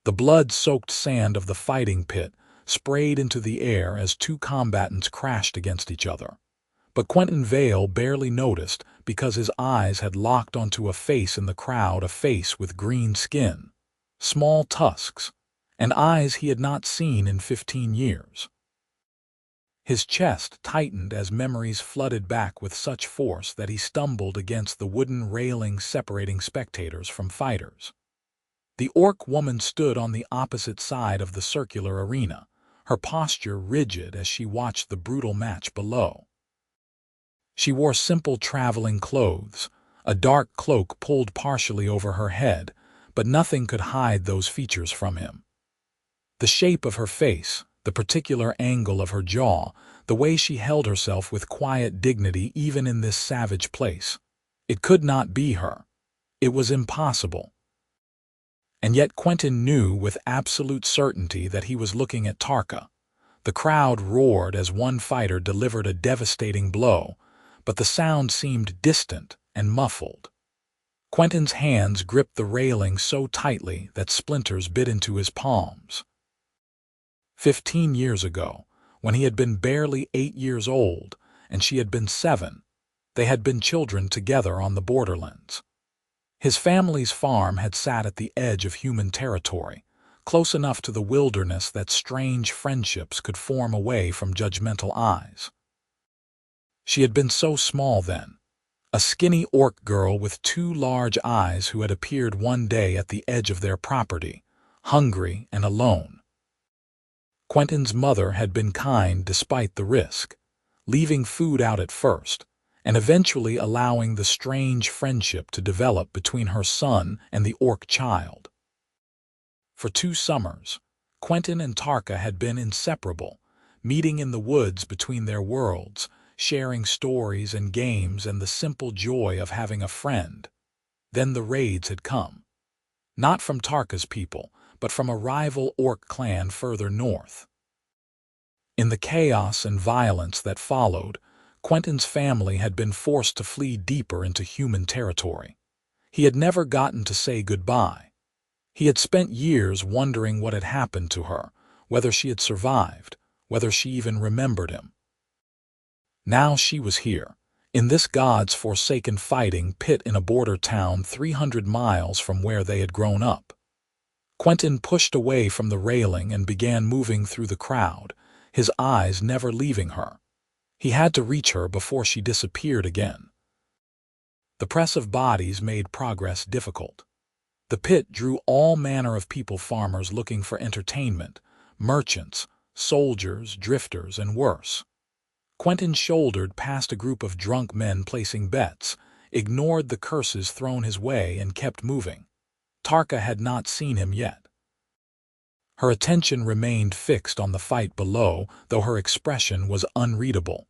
The blood-soaked sand of the fighting pit sprayed into the air as two combatants crashed against each other. But Quentin Vale barely noticed because his eyes had locked onto a face in the crowd, a face with green skin, small tusks, and eyes he had not seen in 15 years. His chest tightened as memories flooded back with such force that he stumbled against the wooden railing separating spectators from fighters. The orc woman stood on the opposite side of the circular arena, her posture rigid as she watched the brutal match below. She wore simple traveling clothes, a dark cloak pulled partially over her head, but nothing could hide those features from him. The shape of her face, the particular angle of her jaw, the way she held herself with quiet dignity even in this savage place. It could not be her. It was impossible. And yet Quentin knew with absolute certainty that he was looking at Tarka. The crowd roared as one fighter delivered a devastating blow, but the sound seemed distant and muffled. Quentin's hands gripped the railing so tightly that splinters bit into his palms. 15 years ago, when he had been barely 8 years old and she had been 7, they had been children together on the borderlands. His family's farm had sat at the edge of human territory, close enough to the wilderness that strange friendships could form away from judgmental eyes. She had been so small then, a skinny orc girl with 2 large eyes who had appeared one day at the edge of their property, hungry and alone. Quentin's mother had been kind despite the risk, leaving food out at first, and eventually allowing the strange friendship to develop between her son and the orc child. For 2 summers, Quentin and Tarka had been inseparable, meeting in the woods between their worlds, sharing stories and games and the simple joy of having a friend. Then the raids had come. Not from Tarka's people, but from a rival orc clan further north. In the chaos and violence that followed, Quentin's family had been forced to flee deeper into human territory. He had never gotten to say goodbye. He had spent years wondering what had happened to her, whether she had survived, whether she even remembered him. Now she was here, in this God's forsaken fighting pit in a border town 300 miles from where they had grown up. Quentin pushed away from the railing and began moving through the crowd, his eyes never leaving her. He had to reach her before she disappeared again. The press of bodies made progress difficult. The pit drew all manner of people, farmers looking for entertainment, merchants, soldiers, drifters, and worse. Quentin shouldered past a group of drunk men placing bets, ignored the curses thrown his way, and kept moving. Tarka had not seen him yet. Her attention remained fixed on the fight below, though her expression was unreadable.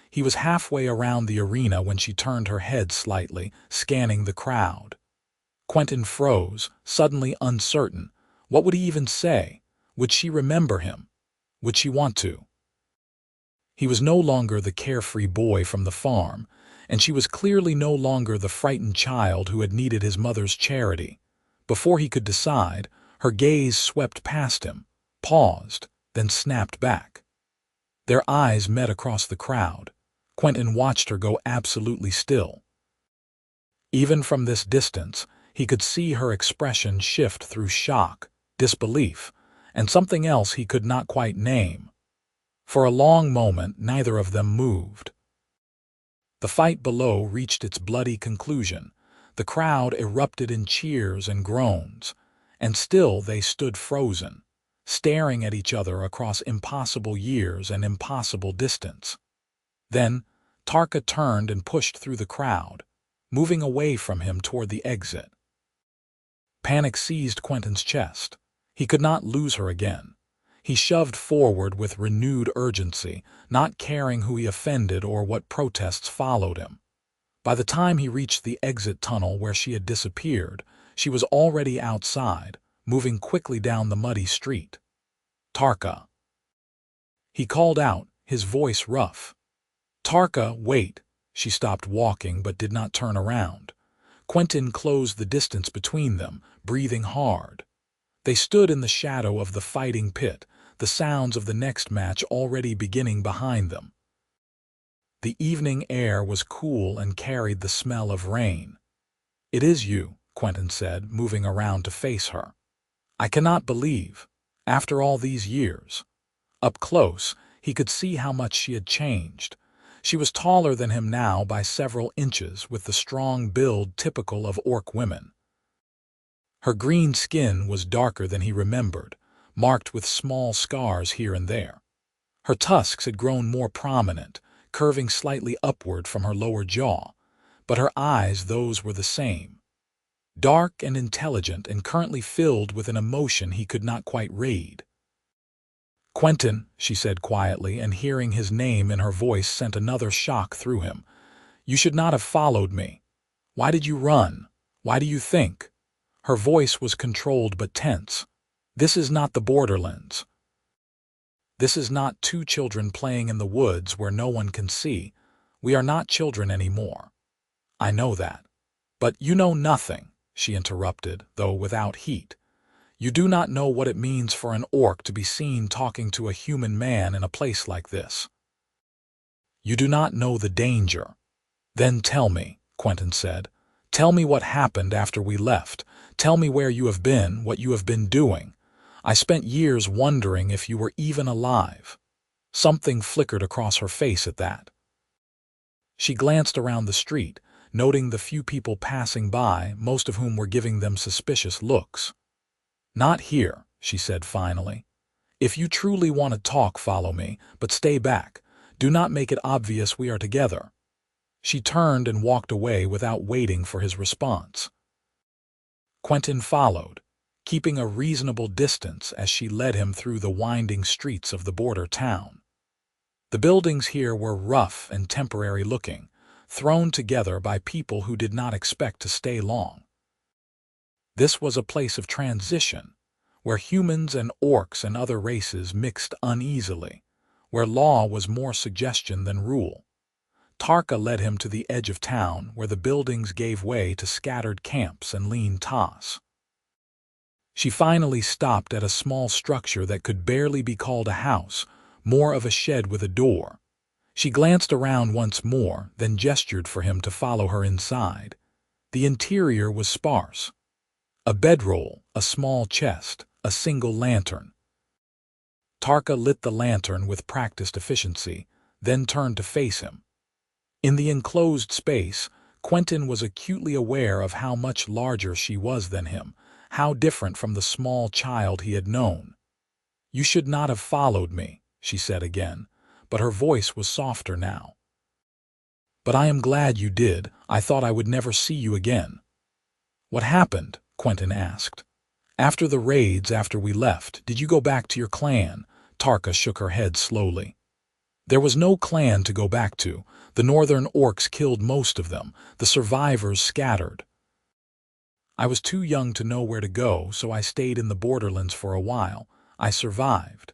He was halfway around the arena when she turned her head slightly, scanning the crowd. Quentin froze, suddenly uncertain. What would he even say? Would she remember him? Would she want to? He was no longer the carefree boy from the farm, and she was clearly no longer the frightened child who had needed his mother's charity. Before he could decide, her gaze swept past him, paused, then snapped back. Their eyes met across the crowd. Quentin watched her go absolutely still. Even from this distance, he could see her expression shift through shock, disbelief, and something else he could not quite name. For a long moment, neither of them moved. The fight below reached its bloody conclusion. The crowd erupted in cheers and groans, and still they stood frozen, staring at each other across impossible years and impossible distance. Then, Tarka turned and pushed through the crowd, moving away from him toward the exit. Panic seized Quentin's chest. He could not lose her again. He shoved forward with renewed urgency, not caring who he offended or what protests followed him. By the time he reached the exit tunnel where she had disappeared, she was already outside, moving quickly down the muddy street. "Tarka!" He called out, his voice rough. "Tarka, wait!" She stopped walking but did not turn around. Quentin closed the distance between them, breathing hard. They stood in the shadow of the fighting pit, the sounds of the next match already beginning behind them. The evening air was cool and carried the smell of rain. "It is you," Quentin said, moving around to face her. "I cannot believe, after all these years." Up close, he could see how much she had changed. She was taller than him now by several inches, with the strong build typical of orc women. Her green skin was darker than he remembered, marked with small scars here and there. Her tusks had grown more prominent, curving slightly upward from her lower jaw, but her eyes, those were the same. Dark and intelligent and currently filled with an emotion he could not quite read. "Quentin," she said quietly, and hearing his name in her voice sent another shock through him. "You should not have followed me. Why did you run? Why do you think?" Her voice was controlled but tense. "This is not the Borderlands. This is not two children playing in the woods where no one can see. We are not children anymore." "I know that. But you know nothing," she interrupted, though without heat. "You do not know what it means for an orc to be seen talking to a human man in a place like this. You do not know the danger." "Then tell me," Quentin said. "Tell me what happened after we left. Tell me where you have been, what you have been doing. I spent years wondering if you were even alive." Something flickered across her face at that. She glanced around the street, noting the few people passing by, most of whom were giving them suspicious looks. "Not here," she said finally. "If you truly want to talk, follow me, but stay back. Do not make it obvious we are together." She turned and walked away without waiting for his response. Quentin followed, keeping a reasonable distance as she led him through the winding streets of the border town. The buildings here were rough and temporary looking, thrown together by people who did not expect to stay long. This was a place of transition, where humans and orcs and other races mixed uneasily, where law was more suggestion than rule. Tarka led him to the edge of town, where the buildings gave way to scattered camps and lean tas. She finally stopped at a small structure that could barely be called a house, more of a shed with a door. She glanced around once more, then gestured for him to follow her inside. The interior was sparse. A bedroll, a small chest, a single lantern. Tarka lit the lantern with practiced efficiency, then turned to face him. In the enclosed space, Quentin was acutely aware of how much larger she was than him, how different from the small child he had known. "You should not have followed me," she said again, but her voice was softer now. "But I am glad you did. I thought I would never see you again." "What happened?" Quentin asked. "After the raids, after we left, did you go back to your clan?" Tarka shook her head slowly. "There was no clan to go back to. The northern orcs killed most of them. The survivors scattered. I was too young to know where to go, so I stayed in the borderlands for a while. I survived."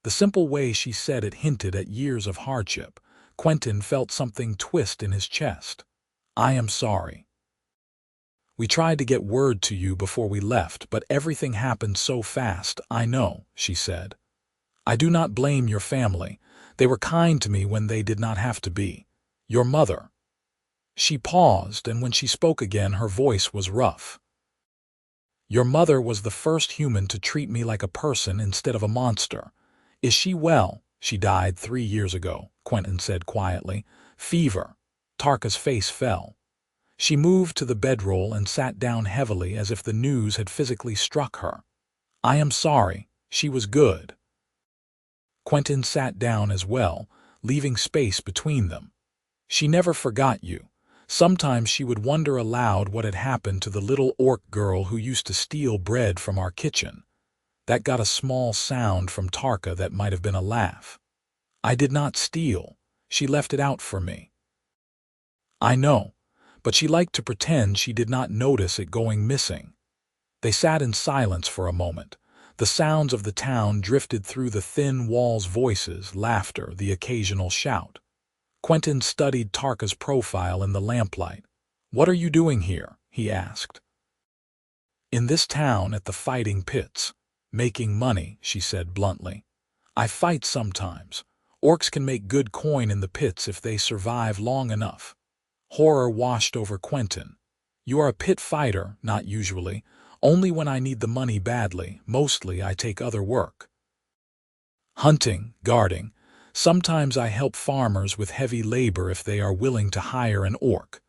The simple way she said it hinted at years of hardship. Quentin felt something twist in his chest. "I am sorry. We tried to get word to you before we left, but everything happened so fast." "I know," she said. "I do not blame your family. They were kind to me when they did not have to be. Your mother." She paused, and when she spoke again, her voice was rough. "Your mother was the first human to treat me like a person instead of a monster. Is she well?" "She died 3 years ago," Quentin said quietly. "Fever." Tarka's face fell. She moved to the bedroll and sat down heavily as if the news had physically struck her. "I am sorry. She was good." Quentin sat down as well, leaving space between them. "She never forgot you. Sometimes she would wonder aloud what had happened to the little orc girl who used to steal bread from our kitchen." That got a small sound from Tarka that might have been a laugh. "I did not steal. She left it out for me." "I know, but she liked to pretend she did not notice it going missing." They sat in silence for a moment. The sounds of the town drifted through the thin walls, voices, laughter, the occasional shout. Quentin studied Tarka's profile in the lamplight. "What are you doing here?" he asked. In this town at the fighting pits. Making money, she said bluntly. I fight sometimes. Orcs can make good coin in the pits if they survive long enough. Horror washed over Quentin. You are a pit fighter, not usually. Only when I need the money badly. Mostly I take other work. Hunting, guarding. Sometimes I help farmers with heavy labor if they are willing to hire an orc.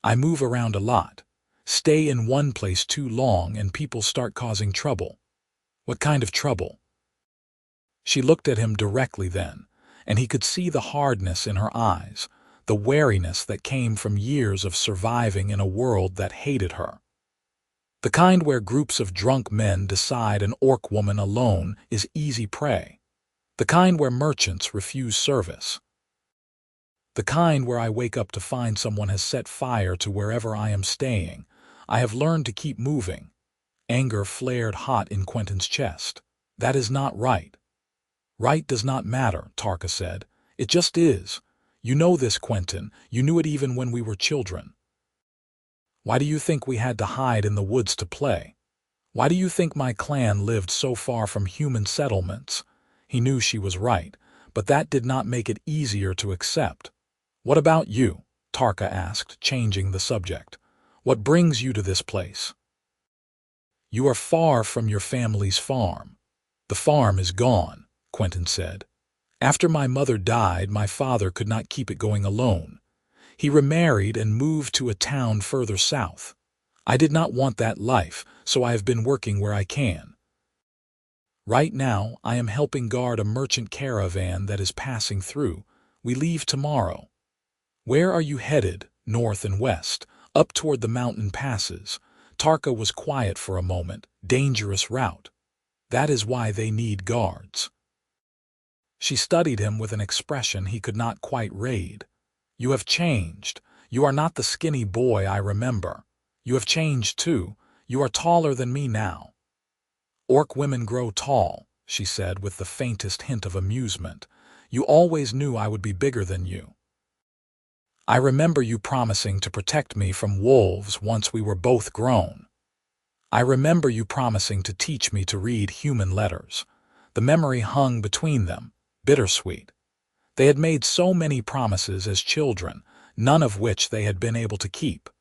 I move around a lot. Stay in one place too long and people start causing trouble. What kind of trouble? She looked at him directly then, and he could see the hardness in her eyes, the wariness that came from years of surviving in a world that hated her. The kind where groups of drunk men decide an orc woman alone is easy prey. The kind where merchants refuse service. The kind where I wake up to find someone has set fire to wherever I am staying. I have learned to keep moving. Anger flared hot in Quentin's chest. That is not right. Right does not matter, Tarka said. It just is. You know this, Quentin. You knew it even when we were children. Why do you think we had to hide in the woods to play? Why do you think my clan lived so far from human settlements? He knew she was right, but that did not make it easier to accept. What about you? Tarka asked, changing the subject. What brings you to this place? You are far from your family's farm. The farm is gone, Quentin said. After my mother died, my father could not keep it going alone. He remarried and moved to a town further south. I did not want that life, so I have been working where I can. Right now, I am helping guard a merchant caravan that is passing through. We leave tomorrow. Where are you headed? North and west, up toward the mountain passes. Tarka was quiet for a moment. Dangerous route. That is why they need guards. She studied him with an expression he could not quite read. You have changed. You are not the skinny boy I remember. You have changed too. You are taller than me now. Orc women grow tall, she said with the faintest hint of amusement. You always knew I would be bigger than you. I remember you promising to protect me from wolves once we were both grown. I remember you promising to teach me to read human letters. The memory hung between them, bittersweet. They had made so many promises as children, none of which they had been able to keep.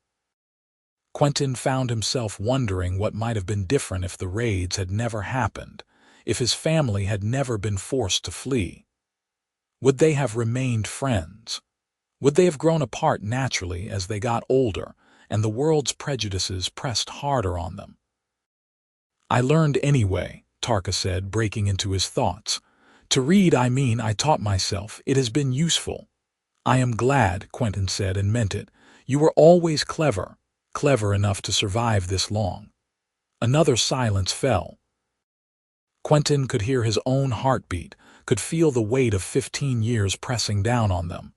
Quentin found himself wondering what might have been different if the raids had never happened, if his family had never been forced to flee. Would they have remained friends? Would they have grown apart naturally as they got older and the world's prejudices pressed harder on them? I learned anyway, Tarka said, breaking into his thoughts. To read, I taught myself. It has been useful. I am glad, Quentin said, and meant it. You were always clever enough to survive this long. Another silence fell. Quentin could hear his own heartbeat, could feel the weight of 15 years pressing down on them.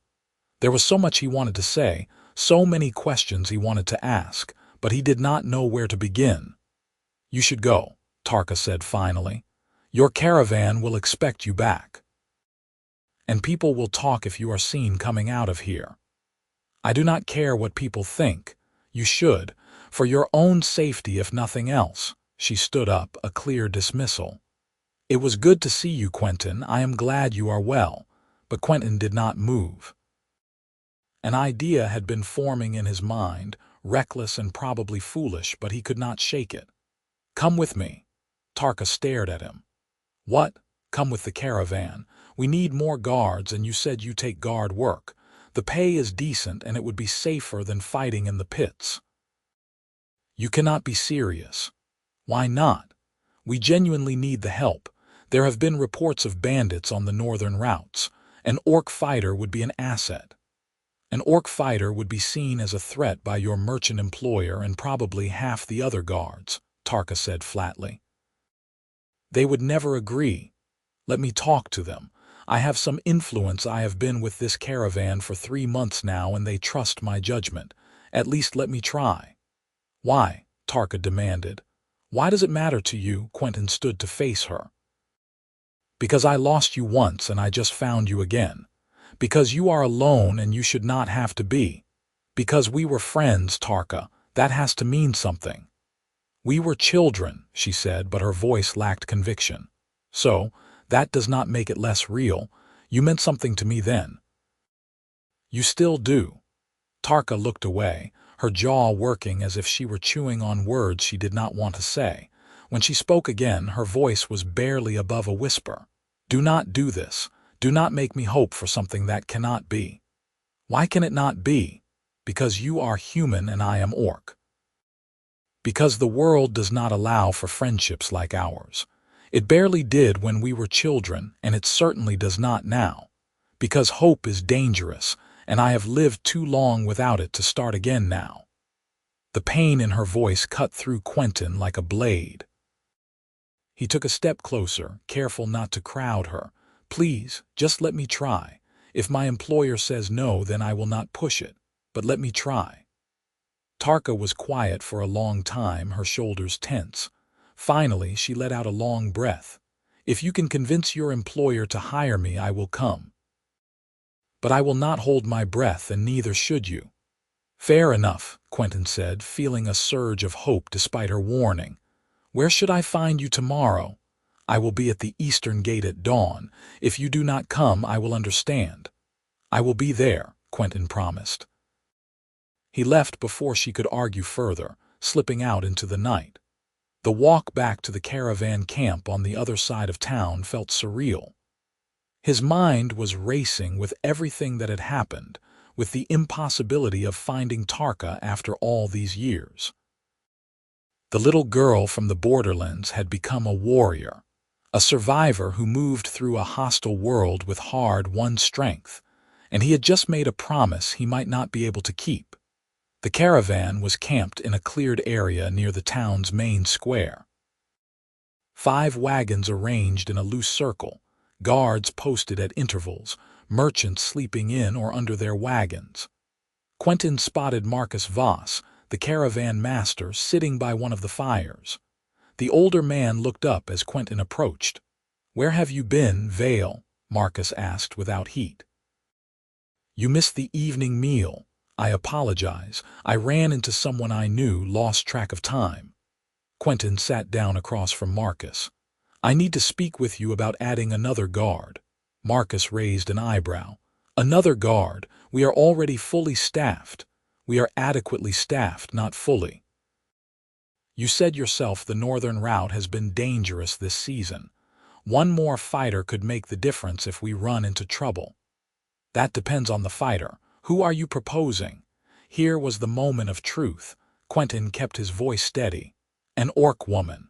There was so much he wanted to say, so many questions he wanted to ask, but he did not know where to begin. You should go, Tarka said finally. Your caravan will expect you back. And people will talk if you are seen coming out of here. I do not care what people think. You should, for your own safety if nothing else. She stood up, a clear dismissal. It was good to see you, Quentin. I am glad you are well. But Quentin did not move. An idea had been forming in his mind, reckless and probably foolish, but he could not shake it. Come with me. Tarka stared at him. What? Come with the caravan. We need more guards, and you said you take guard work. The pay is decent, and it would be safer than fighting in the pits. You cannot be serious. Why not? We genuinely need the help. There have been reports of bandits on the northern routes. An orc fighter would be an asset. An orc fighter would be seen as a threat by your merchant employer and probably half the other guards, Tarka said flatly. They would never agree. Let me talk to them. I have some influence. I have been with this caravan for 3 months now and they trust my judgment. At least let me try. Why? Tarka demanded. Why does it matter to you? Quentin stood to face her. Because I lost you once and I just found you again. Because you are alone and you should not have to be. Because we were friends, Tarka. That has to mean something. We were children, she said, but her voice lacked conviction. So, that does not make it less real. You meant something to me then. You still do. Tarka looked away, her jaw working as if she were chewing on words she did not want to say. When she spoke again, her voice was barely above a whisper. Do not do this. Do not make me hope for something that cannot be. Why can it not be? Because you are human and I am orc. Because the world does not allow for friendships like ours. It barely did when we were children, and it certainly does not now. Because hope is dangerous, and I have lived too long without it to start again now. The pain in her voice cut through Quentin like a blade. He took a step closer, careful not to crowd her. Please, just let me try. If my employer says no, then I will not push it. But let me try. Tarka was quiet for a long time, her shoulders tense. Finally, she let out a long breath. If you can convince your employer to hire me, I will come. But I will not hold my breath, and neither should you. Fair enough, Quentin said, feeling a surge of hope despite her warning. Where should I find you tomorrow? I will be at the eastern gate at dawn. If you do not come, I will understand. I will be there, Quentin promised. He left before she could argue further, slipping out into the night. The walk back to the caravan camp on the other side of town felt surreal. His mind was racing with everything that had happened, with the impossibility of finding Tarka after all these years. The little girl from the borderlands had become a warrior, a survivor who moved through a hostile world with hard-won strength, and he had just made a promise he might not be able to keep. The caravan was camped in a cleared area near the town's main square. 5 wagons arranged in a loose circle, guards posted at intervals, merchants sleeping in or under their wagons. Quentin spotted Marcus Voss, the caravan master, sitting by one of the fires. The older man looked up as Quentin approached. "Where have you been, Vale?" Marcus asked without heat. "You missed the evening meal. I apologize. I ran into someone I knew, lost track of time." Quentin sat down across from Marcus. "I need to speak with you about adding another guard." Marcus raised an eyebrow. "Another guard? We are already fully staffed." "We are adequately staffed, not fully. You said yourself the northern route has been dangerous this season. One more fighter could make the difference if we run into trouble." "That depends on the fighter. Who are you proposing?" Here was the moment of truth. Quentin kept his voice steady. "An orc woman.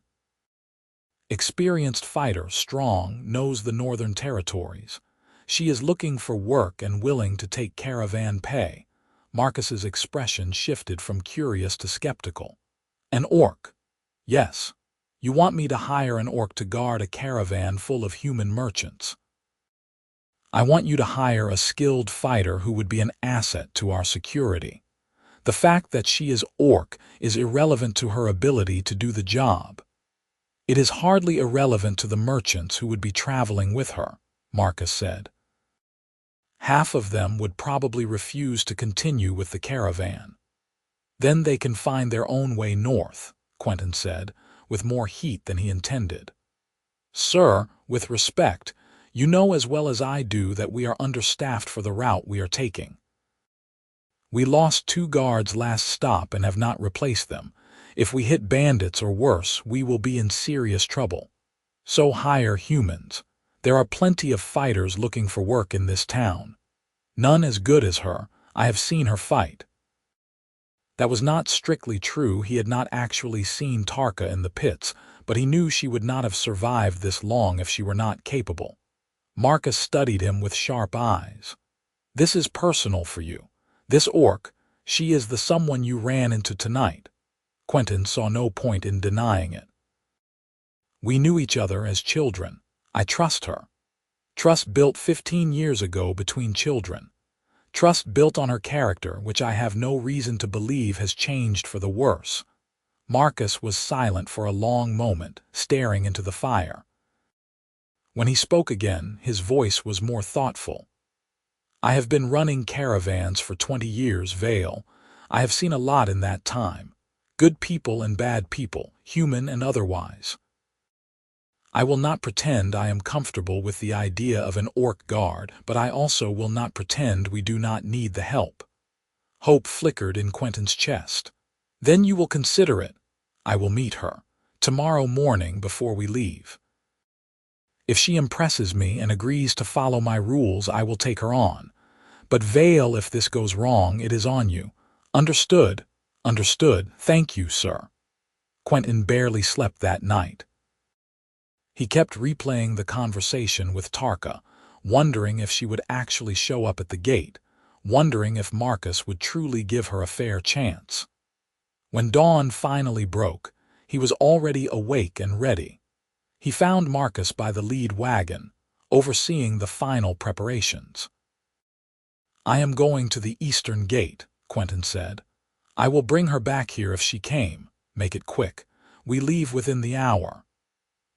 Experienced fighter, strong, knows the northern territories. She is looking for work and willing to take caravan pay." Marcus's expression shifted from curious to skeptical. "An orc?" "Yes. You want me to hire an orc to guard a caravan full of human merchants. I want you to hire a skilled fighter who would be an asset to our security. The fact that she is orc is irrelevant to her ability to do the job. It is hardly irrelevant to the merchants who would be traveling with her," Marcus said. "Half of them would probably refuse to continue with the caravan. Then they can find their own way north," Quentin said, with more heat than he intended. "Sir, with respect, you know as well as I do that we are understaffed for the route we are taking. We lost 2 guards last stop and have not replaced them. If we hit bandits or worse, we will be in serious trouble. So hire humans. There are plenty of fighters looking for work in this town. None as good as her. I have seen her fight." That was not strictly true. He had not actually seen Tarka in the pits, but he knew she would not have survived this long if she were not capable. Marcus studied him with sharp eyes. "This is personal for you. This orc, she is the someone you ran into tonight." Quentin saw no point in denying it. "We knew each other as children. I trust her. Trust built 15 years ago between children. Trust built on her character, which I have no reason to believe has changed for the worse." Marcus was silent for a long moment, staring into the fire. When he spoke again, his voice was more thoughtful. "I have been running caravans for 20 years, Vale. I have seen a lot in that time. Good people and bad people, human and otherwise. I will not pretend I am comfortable with the idea of an orc guard, but I also will not pretend we do not need the help. Hope flickered in Quentin's chest. Then you will consider it. I will meet her tomorrow morning before we leave. If she impresses me and agrees to follow my rules, I will take her on. But Vale, if this goes wrong, it is on you. Understood? Understood. Thank you, sir. Quentin barely slept that night. He kept replaying the conversation with Tarka, wondering if she would actually show up at the gate, wondering if Marcus would truly give her a fair chance. When dawn finally broke, he was already awake and ready. He found Marcus by the lead wagon, overseeing the final preparations. I am going to the eastern gate, Quentin said. I will bring her back here if she came. Make it quick. We leave within the hour.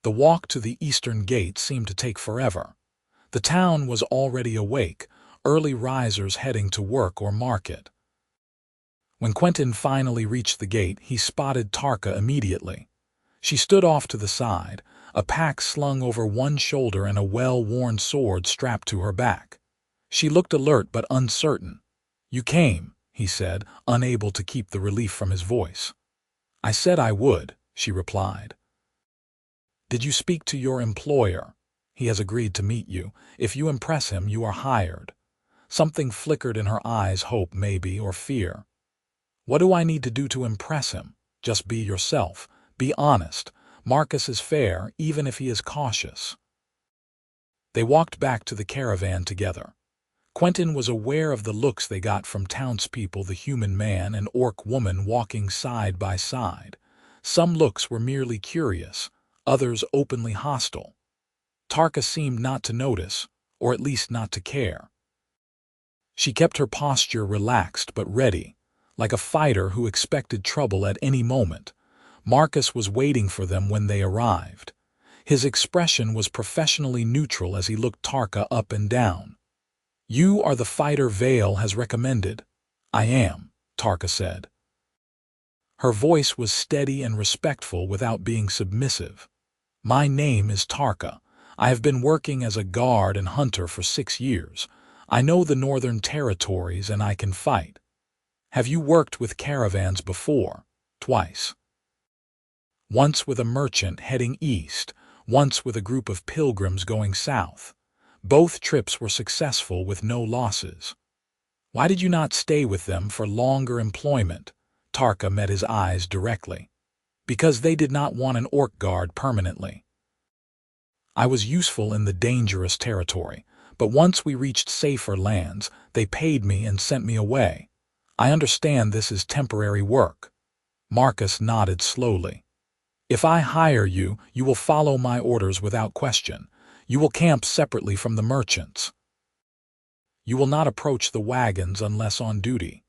The walk to the eastern gate seemed to take forever. The town was already awake, early risers heading to work or market. When Quentin finally reached the gate, he spotted Tarka immediately. She stood off to the side, a pack slung over one shoulder and a well-worn sword strapped to her back. She looked alert but uncertain. You came, he said, unable to keep the relief from his voice. I said I would, she replied. Did you speak to your employer? He has agreed to meet you. If you impress him, you are hired. Something flickered in her eyes, hope maybe, or fear. What do I need to do to impress him? Just be yourself. Be honest. Marcus is fair, even if he is cautious. They walked back to the caravan together. Quentin was aware of the looks they got from townspeople, the human man and orc woman walking side by side. Some looks were merely curious, others openly hostile. Tarka seemed not to notice, or at least not to care. She kept her posture relaxed but ready, like a fighter who expected trouble at any moment. Marcus was waiting for them when they arrived. His expression was professionally neutral as he looked Tarka up and down. You are the fighter Vale has recommended. I am, Tarka said. Her voice was steady and respectful without being submissive. My name is Tarka. I have been working as a guard and hunter for 6 years. I know the northern territories and I can fight. Have you worked with caravans before? Twice. Once with a merchant heading east, once with a group of pilgrims going south. Both trips were successful with no losses. Why did you not stay with them for longer employment? Tarka met his eyes directly. Because they did not want an orc guard permanently. I was useful in the dangerous territory, but once we reached safer lands, they paid me and sent me away. I understand this is temporary work. Marcus nodded slowly. If I hire you, you will follow my orders without question. You will camp separately from the merchants. You will not approach the wagons unless on duty.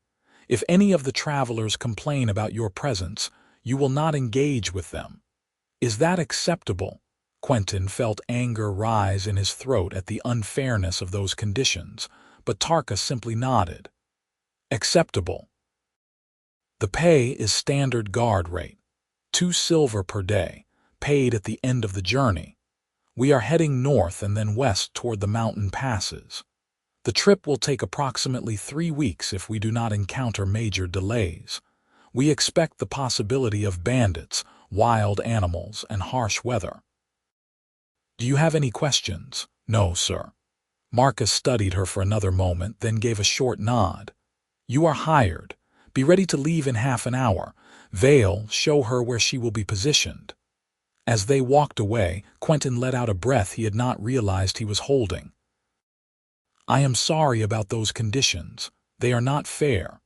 If any of the travelers complain about your presence, you will not engage with them. Is that acceptable? Quentin felt anger rise in his throat at the unfairness of those conditions, but Tarka simply nodded. Acceptable. The pay is standard guard rate, 2 silver per day, paid at the end of the journey. We are heading north and then west toward the mountain passes. The trip will take approximately 3 weeks if we do not encounter major delays. We expect the possibility of bandits, wild animals, and harsh weather. Do you have any questions? No, sir. Marcus studied her for another moment, then gave a short nod. You are hired. Be ready to leave in half an hour. Vale, show her where she will be positioned. As they walked away, Quentin let out a breath he had not realized he was holding. I am sorry about those conditions. They are not fair.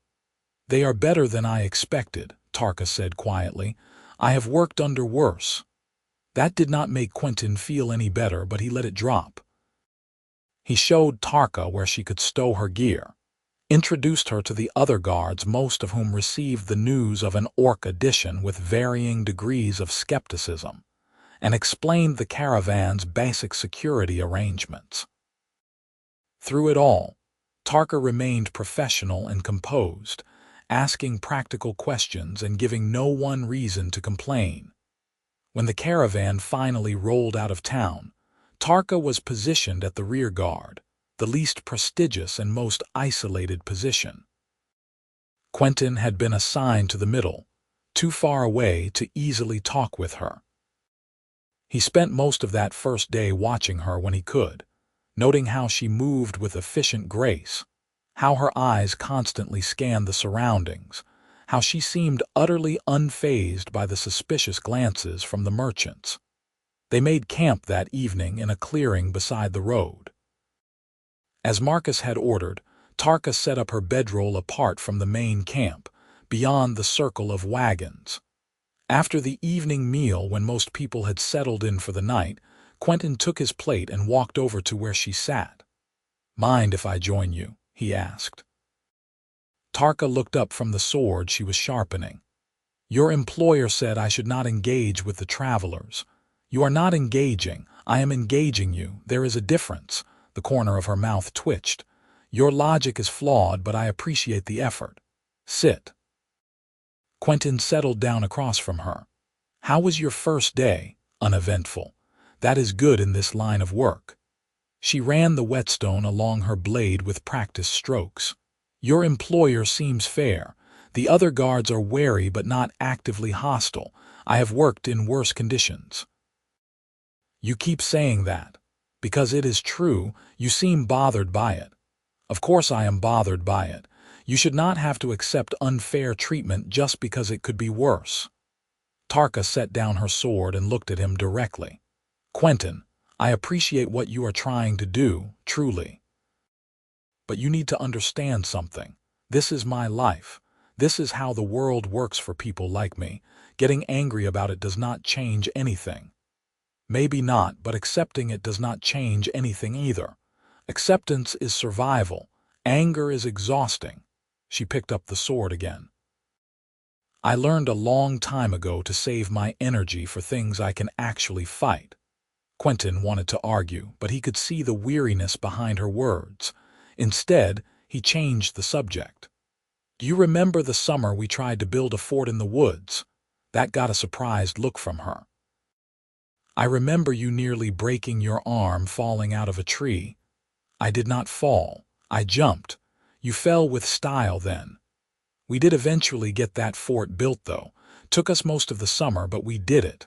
They are better than I expected, Tarka said quietly. I have worked under worse. That did not make Quentin feel any better, but he let it drop. He showed Tarka where she could stow her gear, introduced her to the other guards, most of whom received the news of an orc addition with varying degrees of skepticism, and explained the caravan's basic security arrangements. Through it all, Tarka remained professional and composed, asking practical questions and giving no one reason to complain. When the caravan finally rolled out of town, Tarka was positioned at the rear guard, the least prestigious and most isolated position. Quentin had been assigned to the middle, too far away to easily talk with her. He spent most of that first day watching her when he could, noting how she moved with efficient grace, how her eyes constantly scanned the surroundings, how she seemed utterly unfazed by the suspicious glances from the merchants. They made camp that evening in a clearing beside the road. As Marcus had ordered, Tarka set up her bedroll apart from the main camp, beyond the circle of wagons. After the evening meal, when most people had settled in for the night, Quentin took his plate and walked over to where she sat. "Mind if I join you?" he asked. Tarka looked up from the sword she was sharpening. "Your employer said I should not engage with the travelers." "You are not engaging. I am engaging you. There is a difference." The corner of her mouth twitched. "Your logic is flawed, but I appreciate the effort. Sit." Quentin settled down across from her. "How was your first day?" "Uneventful. That is good in this line of work." She ran the whetstone along her blade with practiced strokes. "Your employer seems fair. The other guards are wary but not actively hostile. I have worked in worse conditions." "You keep saying that. Because it is true, you seem bothered by it." "Of course I am bothered by it. You should not have to accept unfair treatment just because it could be worse." Tarka set down her sword and looked at him directly. "Quentin, I appreciate what you are trying to do, truly. But you need to understand something. This is my life. This is how the world works for people like me. Getting angry about it does not change anything." "Maybe not, but accepting it does not change anything either. Acceptance is survival. Anger is exhausting." She picked up the sword again. "I learned a long time ago to save my energy for things I can actually fight." Quentin wanted to argue, but he could see the weariness behind her words. Instead, he changed the subject. "Do you remember the summer we tried to build a fort in the woods?" That got a surprised look from her. "I remember you nearly breaking your arm falling out of a tree." "I did not fall. I jumped. You fell with style then." "We did eventually get that fort built, though. Took us most of the summer, but we did it."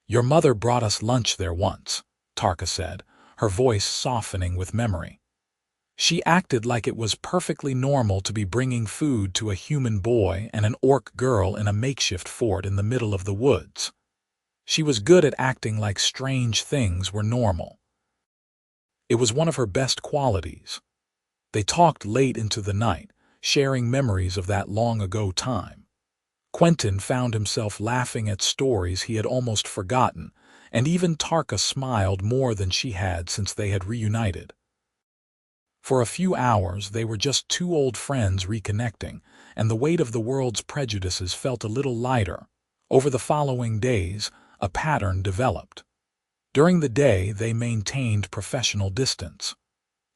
"Your mother brought us lunch there once," Tarka said, her voice softening with memory. "She acted like it was perfectly normal to be bringing food to a human boy and an orc girl in a makeshift fort in the middle of the woods. She was good at acting like strange things were normal. It was one of her best qualities." They talked late into the night, sharing memories of that long-ago time. Quentin found himself laughing at stories he had almost forgotten, and even Tarka smiled more than she had since they had reunited. For a few hours they were just two old friends reconnecting, and the weight of the world's prejudices felt a little lighter. Over the following days, a pattern developed. During the day, they maintained professional distance.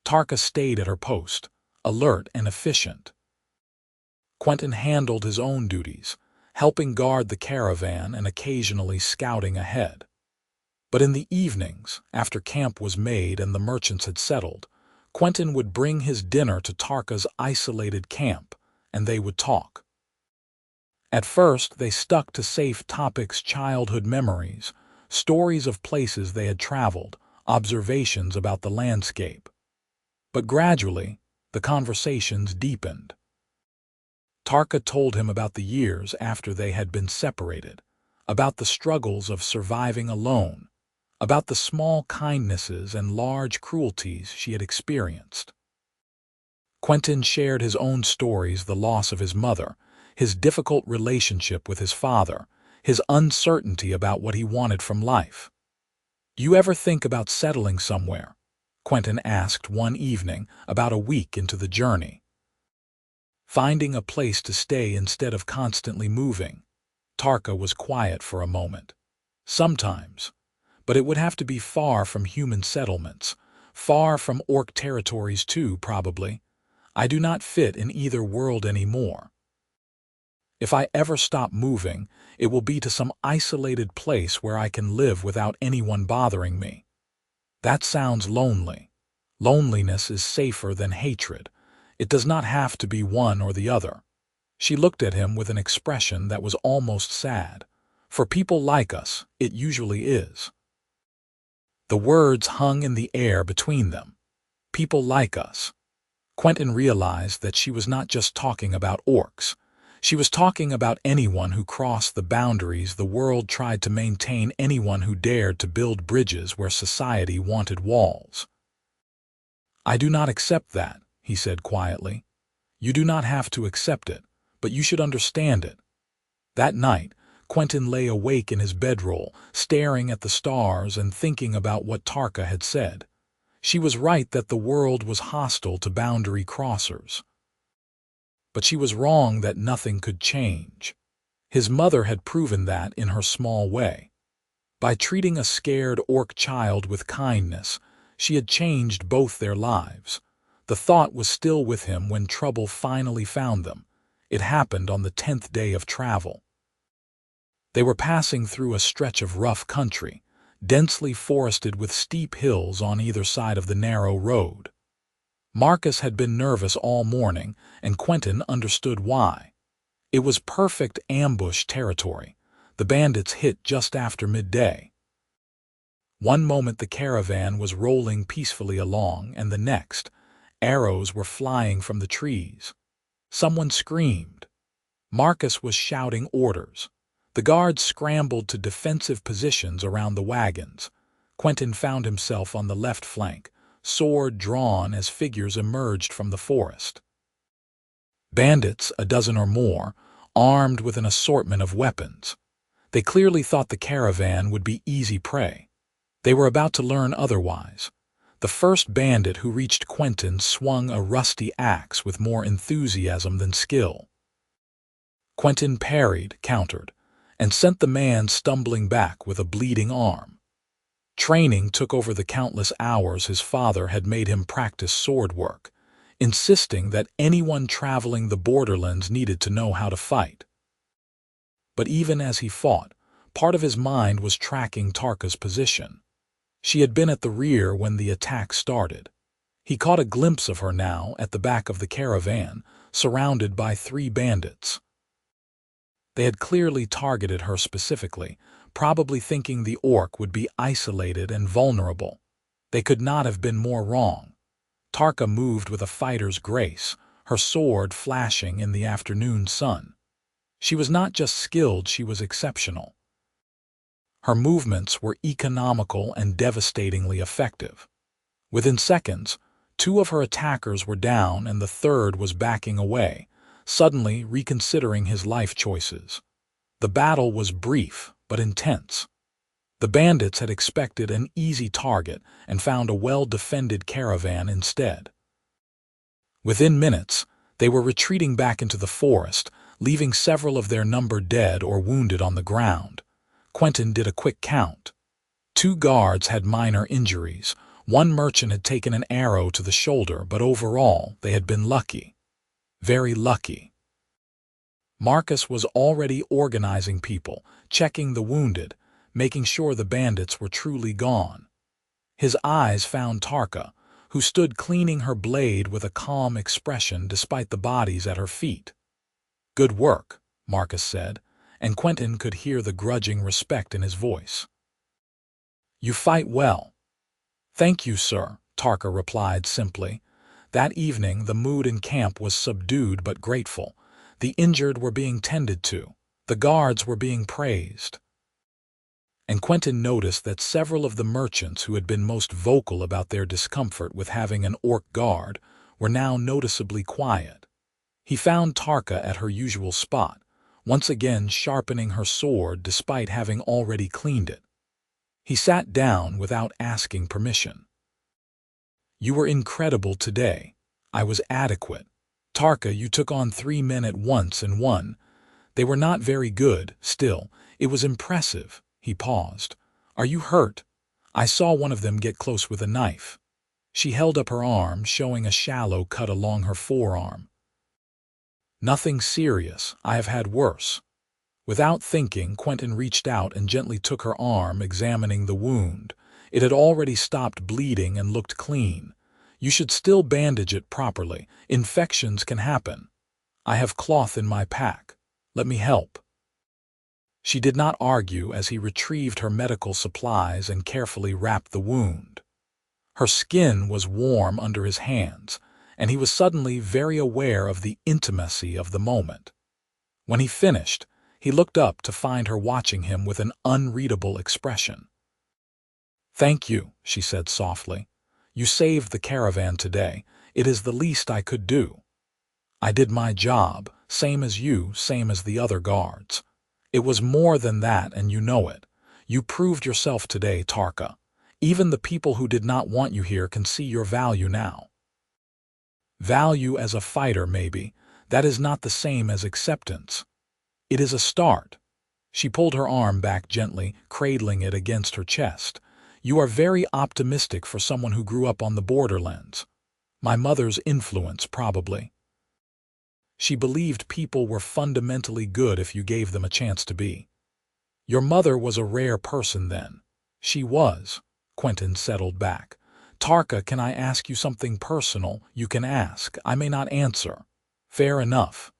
Tarka stayed at her post, alert and efficient. Quentin handled his own duties, helping guard the caravan and occasionally scouting ahead. But in the evenings, after camp was made and the merchants had settled, Quentin would bring his dinner to Tarka's isolated camp, and they would talk. At first, they stuck to safe topics: childhood memories, stories of places they had traveled, observations about the landscape. But gradually, the conversations deepened. Tarka told him about the years after they had been separated, about the struggles of surviving alone, about the small kindnesses and large cruelties she had experienced. Quentin shared his own stories: the loss of his mother, his difficult relationship with his father, his uncertainty about what he wanted from life. "Do you ever think about settling somewhere?" Quentin asked one evening, about a week into the journey. "Finding a place to stay instead of constantly moving." Tarka was quiet for a moment. "Sometimes. But it would have to be far from human settlements, far from orc territories too, probably. I do not fit in either world anymore." If I ever stop moving, it will be to some isolated place where I can live without anyone bothering me. That sounds lonely. Loneliness is safer than hatred. It does not have to be one or the other. She looked at him with an expression that was almost sad. For people like us, it usually is. The words hung in the air between them. People like us. Quentin realized that she was not just talking about orcs. She was talking about anyone who crossed the boundaries the world tried to maintain, anyone who dared to build bridges where society wanted walls. "I do not accept that," he said quietly. "You do not have to accept it, but you should understand it." That night, Quentin lay awake in his bedroll, staring at the stars and thinking about what Tarka had said. She was right that the world was hostile to boundary crossers. But she was wrong that nothing could change. His mother had proven that in her small way. By treating a scared orc child with kindness, she had changed both their lives. The thought was still with him when trouble finally found them. It happened on the 10th day of travel. They were passing through a stretch of rough country, densely forested with steep hills on either side of the narrow road. Marcus had been nervous all morning, and Quentin understood why. It was perfect ambush territory. The bandits hit just after midday. One moment the caravan was rolling peacefully along, and the next, arrows were flying from the trees. Someone screamed. Marcus was shouting orders. The guards scrambled to defensive positions around the wagons. Quentin found himself on the left flank, sword drawn as figures emerged from the forest. Bandits, a dozen or more, armed with an assortment of weapons. They clearly thought the caravan would be easy prey. They were about to learn otherwise. The first bandit who reached Quentin swung a rusty axe with more enthusiasm than skill. Quentin parried, countered, and sent the man stumbling back with a bleeding arm. Training took over the countless hours his father had made him practice sword work, insisting that anyone traveling the borderlands needed to know how to fight. But even as he fought, part of his mind was tracking Tarka's position. She had been at the rear when the attack started. He caught a glimpse of her now at the back of the caravan, surrounded by 3 bandits. They had clearly targeted her specifically, probably thinking the orc would be isolated and vulnerable. They could not have been more wrong. Tarka moved with a fighter's grace, her sword flashing in the afternoon sun. She was not just skilled, she was exceptional. Her movements were economical and devastatingly effective. Within seconds, 2 of her attackers were down and the third was backing away, suddenly reconsidering his life choices. The battle was brief but intense. The bandits had expected an easy target and found a well-defended caravan instead. Within minutes, they were retreating back into the forest, leaving several of their number dead or wounded on the ground. Quentin did a quick count. 2 guards had minor injuries. 1 merchant had taken an arrow to the shoulder, but overall they had been lucky. Very lucky. Marcus was already organizing people, checking the wounded, making sure the bandits were truly gone. His eyes found Tarka, who stood cleaning her blade with a calm expression despite the bodies at her feet. "Good work," Marcus said, and Quentin could hear the grudging respect in his voice. "You fight well." "Thank you, sir," Tarka replied simply. That evening the mood in camp was subdued but grateful. The injured were being tended to. The guards were being praised. And Quentin noticed that several of the merchants who had been most vocal about their discomfort with having an orc guard were now noticeably quiet. He found Tarka at her usual spot, once again sharpening her sword despite having already cleaned it. He sat down without asking permission. "You were incredible today. I was adequate. Tarka, you took on 3 men at once and won. They were not very good, still. It was impressive." He paused. "Are you hurt? I saw one of them get close with a knife." She held up her arm, showing a shallow cut along her forearm. Nothing serious. I have had worse. Without thinking, Quentin reached out and gently took her arm, examining the wound. It had already stopped bleeding and looked clean. You should still bandage it properly. Infections can happen. I have cloth in my pack. Let me help. She did not argue as he retrieved her medical supplies and carefully wrapped the wound. Her skin was warm under his hands, and he was suddenly very aware of the intimacy of the moment. When he finished, he looked up to find her watching him with an unreadable expression. "Thank you," she said softly. "You saved the caravan today. It is the least I could do. I did my job, same as you, same as the other guards. It was more than that, and you know it. You proved yourself today, Tarka. Even the people who did not want you here can see your value now." Value as a fighter, maybe. That is not the same as acceptance. It is a start. She pulled her arm back gently, cradling it against her chest. "You are very optimistic for someone who grew up on the borderlands. My mother's influence, probably. She believed people were fundamentally good if you gave them a chance to be. Your mother was a rare person then." "She was." Quentin settled back. "Tarka, can I ask you something personal?" "You can ask. I may not answer." "Fair enough.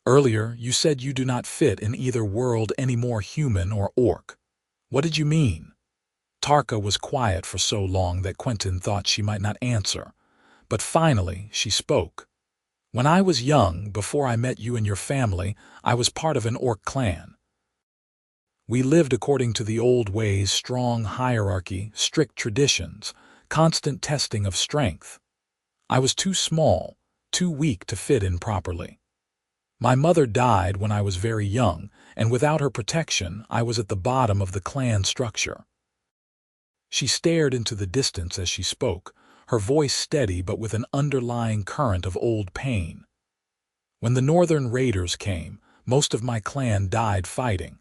Earlier, you said you do not fit in either world anymore, human or orc. What did you mean?" Tarka was quiet for so long that Quentin thought she might not answer. But finally, she spoke. "When I was young, before I met you and your family, I was part of an orc clan. We lived according to the old ways, strong hierarchy, strict traditions, constant testing of strength. I was too small, too weak to fit in properly. My mother died when I was very young, and without her protection, I was at the bottom of the clan structure." She stared into the distance as she spoke, her voice steady but with an underlying current of old pain. "When the northern raiders came, most of my clan died fighting.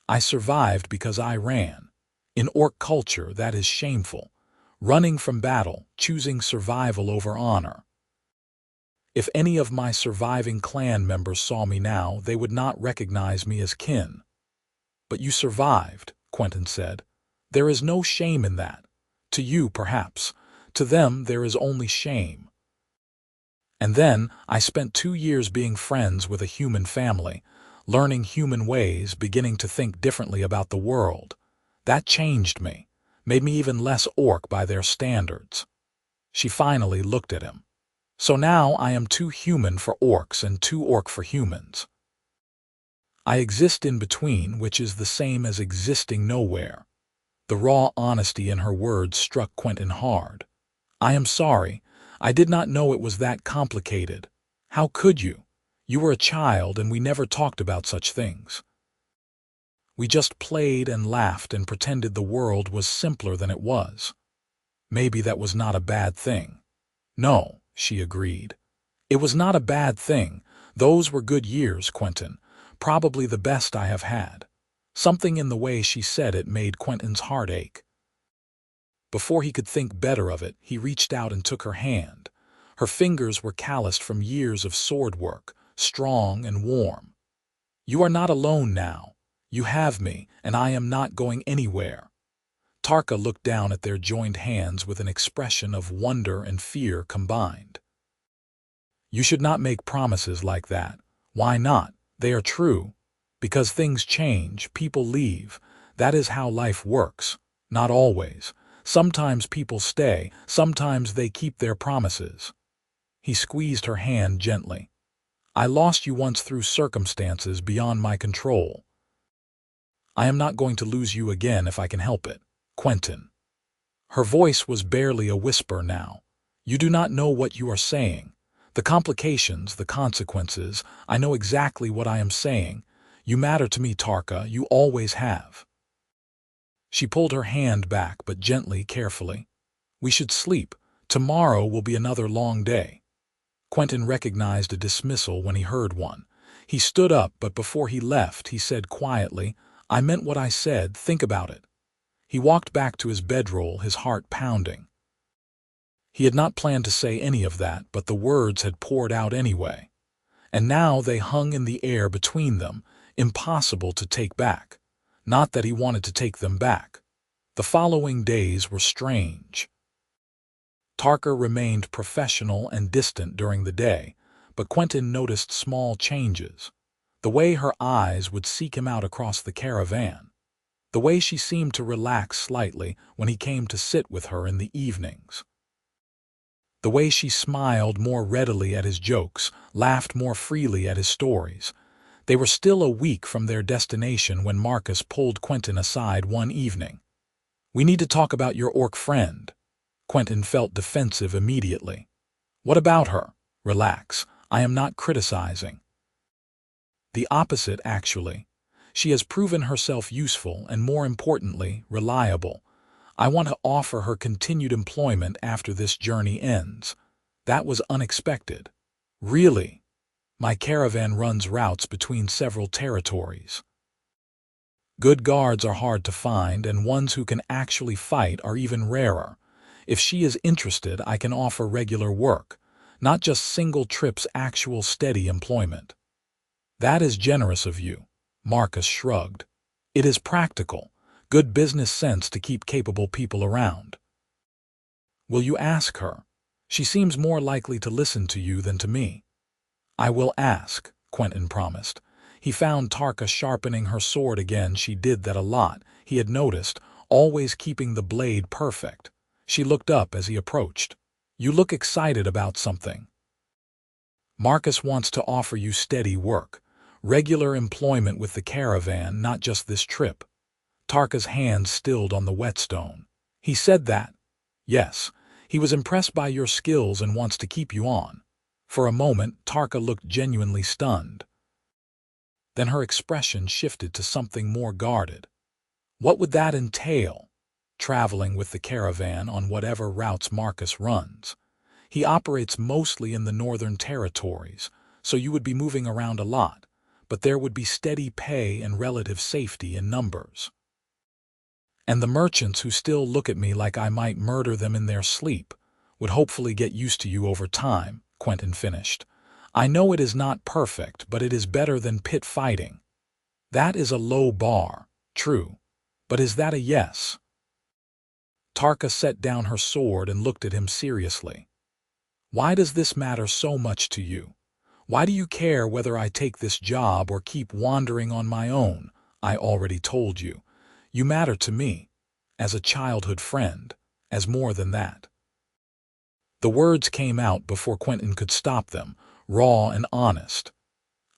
I survived because I ran. In orc culture, that is shameful. Running from battle, choosing survival over honor. If any of my surviving clan members saw me now, they would not recognize me as kin." "But you survived," Quentin said. "There is no shame in that. To you, perhaps. To them, there is only shame. And then, I spent 2 years being friends with a human family, learning human ways, beginning to think differently about the world. That changed me, made me even less orc by their standards." She finally looked at him. "So now I am too human for orcs and too orc for humans. I exist in between, which is the same as existing nowhere." The raw honesty in her words struck Quentin hard. "I am sorry. I did not know it was that complicated. How could you? You were a child and we never talked about such things. We just played and laughed and pretended the world was simpler than it was. Maybe that was not a bad thing." "No," she agreed. "It was not a bad thing. Those were good years, Quentin. Probably the best I have had." Something in the way she said it made Quentin's heart ache. Before he could think better of it, he reached out and took her hand. Her fingers were calloused from years of sword work, strong and warm. "You are not alone now. You have me, and I am not going anywhere." Tarka looked down at their joined hands with an expression of wonder and fear combined. "You should not make promises like that." "Why not? They are true. Because things change, people leave. That is how life works. Not always. Sometimes people stay, sometimes they keep their promises." He squeezed her hand gently. "I lost you once through circumstances beyond my control. I am not going to lose you again if I can help it, Quentin." Her voice was barely a whisper now. "You do not know what you are saying. The complications, the consequences, I know exactly what I am saying. You matter to me, Tarka, you always have." She pulled her hand back, but gently, carefully. "We should sleep. Tomorrow will be another long day." Quentin recognized a dismissal when he heard one. He stood up, but before he left, he said quietly, "I meant what I said, think about it." He walked back to his bedroll, his heart pounding. He had not planned to say any of that, but the words had poured out anyway. and now they hung in the air between them, impossible to take back. Not that he wanted to take them back. The following days were strange. Tarka remained professional and distant during the day, but Quentin noticed small changes. The way her eyes would seek him out across the caravan. The way she seemed to relax slightly when he came to sit with her in the evenings. The way she smiled more readily at his jokes, laughed more freely at his stories. They were still a week from their destination when Marcus pulled Quentin aside one evening. "We need to talk about your orc friend." Quentin felt defensive immediately. "What about her?" "Relax. I am not criticizing." "The opposite, actually. She has proven herself useful and, more importantly, reliable. I want to offer her continued employment after this journey ends." "That was unexpected." "Really? My caravan runs routes between several territories. Good guards are hard to find, and ones who can actually fight are even rarer. If she is interested, I can offer regular work, not just single trips, actual steady employment." "That is generous of you." Marcus shrugged. "It is practical, good business sense to keep capable people around." "Will you ask her? She seems more likely to listen to you than to me." "I will ask," Quentin promised. He found Tarka sharpening her sword again. She did that a lot, he had noticed, always keeping the blade perfect. She looked up as he approached. "You look excited about something." "Marcus wants to offer you steady work. Regular employment with the caravan, not just this trip." Tarka's hand stilled on the whetstone. "He said that?" "Yes. He was impressed by your skills and wants to keep you on." For a moment, Tarka looked genuinely stunned. Then her expression shifted to something more guarded. "What would that entail?" "Traveling with the caravan on whatever routes Marcus runs. He operates mostly in the northern territories, so you would be moving around a lot, but there would be steady pay and relative safety in numbers." "And the merchants who still look at me like I might murder them in their sleep would hopefully get used to you over time," Quentin finished. "I know it is not perfect, but it is better than pit fighting." "That is a low bar, true. But is that a yes?" Tarka set down her sword and looked at him seriously. "Why does this matter so much to you? Why do you care whether I take this job or keep wandering on my own?" "I already told you. You matter to me. As a childhood friend. As more than that." The words came out before Quentin could stop them, raw and honest.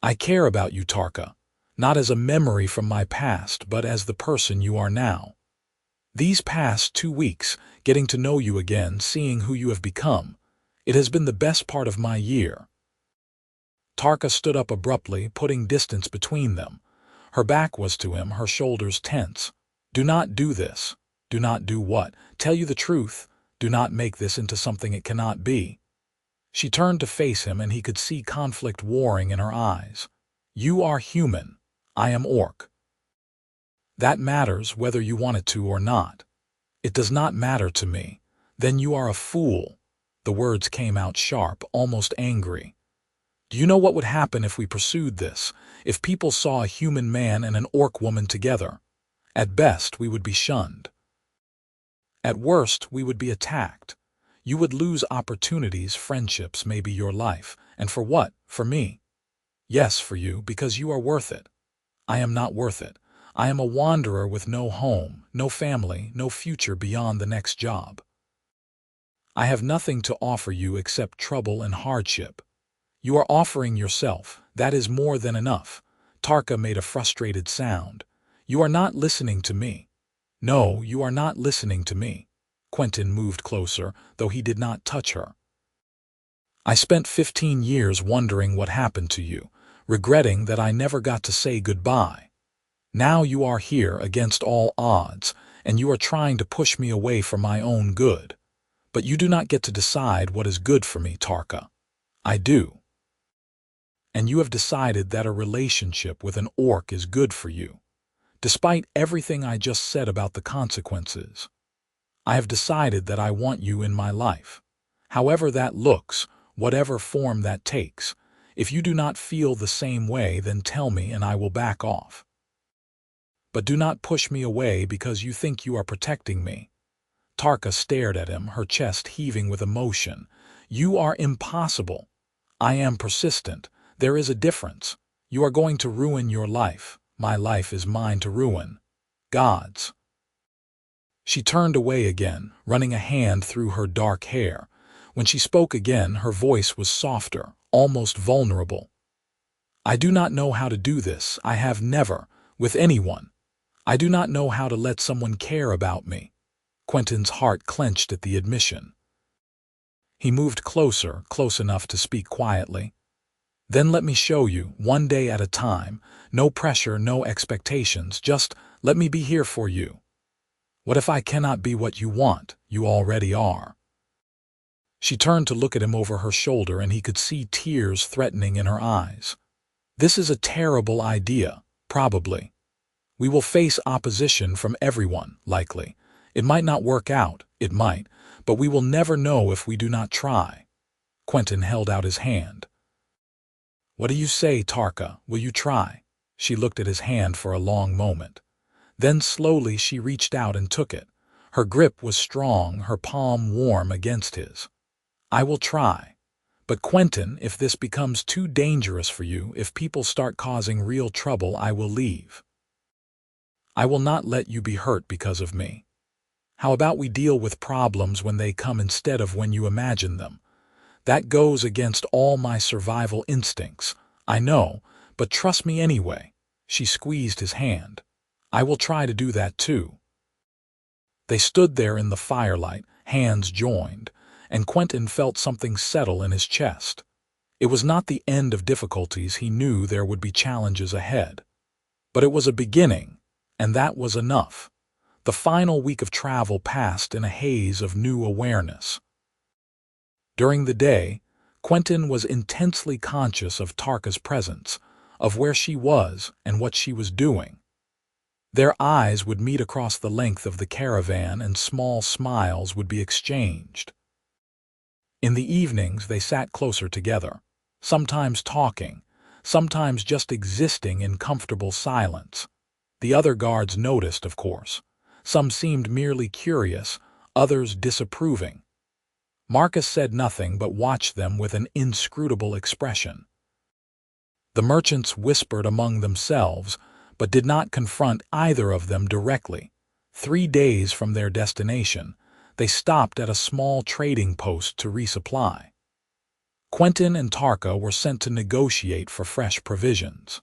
"I care about you, Tarka. Not as a memory from my past, but as the person you are now. These past 2 weeks, getting to know you again, seeing who you have become, it has been the best part of my year." Tarka stood up abruptly, putting distance between them. Her back was to him, her shoulders tense. "Do not do this." "Do not do what?" "Tell you the truth. Do not make this into something it cannot be." She turned to face him, and he could see conflict warring in her eyes. "You are human. I am orc. That matters whether you want it to or not." "It does not matter to me." "Then you are a fool." The words came out sharp, almost angry. "Do you know what would happen if we pursued this? If people saw a human man and an orc woman together? At best, we would be shunned. At worst, we would be attacked. You would lose opportunities, friendships, maybe your life. And for what? For me?" "Yes, for you, because you are worth it." "I am not worth it. I am a wanderer with no home, no family, no future beyond the next job. I have nothing to offer you except trouble and hardship." "You are offering yourself. That is more than enough." Tarka made a frustrated sound. "You are not listening to me." "No, you are not listening to me." Quentin moved closer, though he did not touch her. "I spent 15 years wondering what happened to you, regretting that I never got to say goodbye. Now you are here against all odds, and you are trying to push me away for my own good. But you do not get to decide what is good for me, Tarka. I do. And you have decided that a relationship with an orc is good for you, despite everything I just said about the consequences. I have decided that I want you in my life. However that looks, whatever form that takes, If you do not feel the same way, then tell me and I will back off. But do not push me away because you think you are protecting me." Tarka stared at him, her chest heaving with emotion. "You are impossible. I am persistent. There is a difference. You are going to ruin your life. My life is mine to ruin. God's." She turned away again, running a hand through her dark hair. When she spoke again, her voice was softer, almost vulnerable. "I do not know how to do this. I have never, with anyone. I do not know how to let someone care about me." Quentin's heart clenched at the admission. He moved closer, close enough to speak quietly. "Then let me show you, one day at a time. No pressure, no expectations. Just let me be here for you. What if I cannot be what you want? You already are." She turned to look at him over her shoulder, and he could see tears threatening in her eyes. "This is a terrible idea, probably. We will face opposition from everyone, likely. It might not work out, it might, but we will never know if we do not try." Quentin held out his hand. "What do you say, Tarka? Will you try?" She looked at his hand for a long moment. Then slowly she reached out and took it. Her grip was strong, her palm warm against his. "I will try. But Quentin, if this becomes too dangerous for you, if people start causing real trouble, I will leave. I will not let you be hurt because of me. How about we deal with problems when they come instead of when you imagine them? That goes against all my survival instincts, I know, but trust me anyway." She squeezed his hand. "I will try to do that too." They stood there in the firelight, hands joined, and Quentin felt something settle in his chest. It was not the end of difficulties. He knew there would be challenges ahead. But it was a beginning, and that was enough. The final week of travel passed in a haze of new awareness. During the day, Quentin was intensely conscious of Tarka's presence, of where she was and what she was doing. Their eyes would meet across the length of the caravan, and small smiles would be exchanged. In the evenings, they sat closer together, sometimes talking, sometimes just existing in comfortable silence. The other guards noticed, of course. Some seemed merely curious, others disapproving. Marcus said nothing but watched them with an inscrutable expression. The merchants whispered among themselves, but did not confront either of them directly. 3 days from their destination, they stopped at a small trading post to resupply. Quentin and Tarka were sent to negotiate for fresh provisions.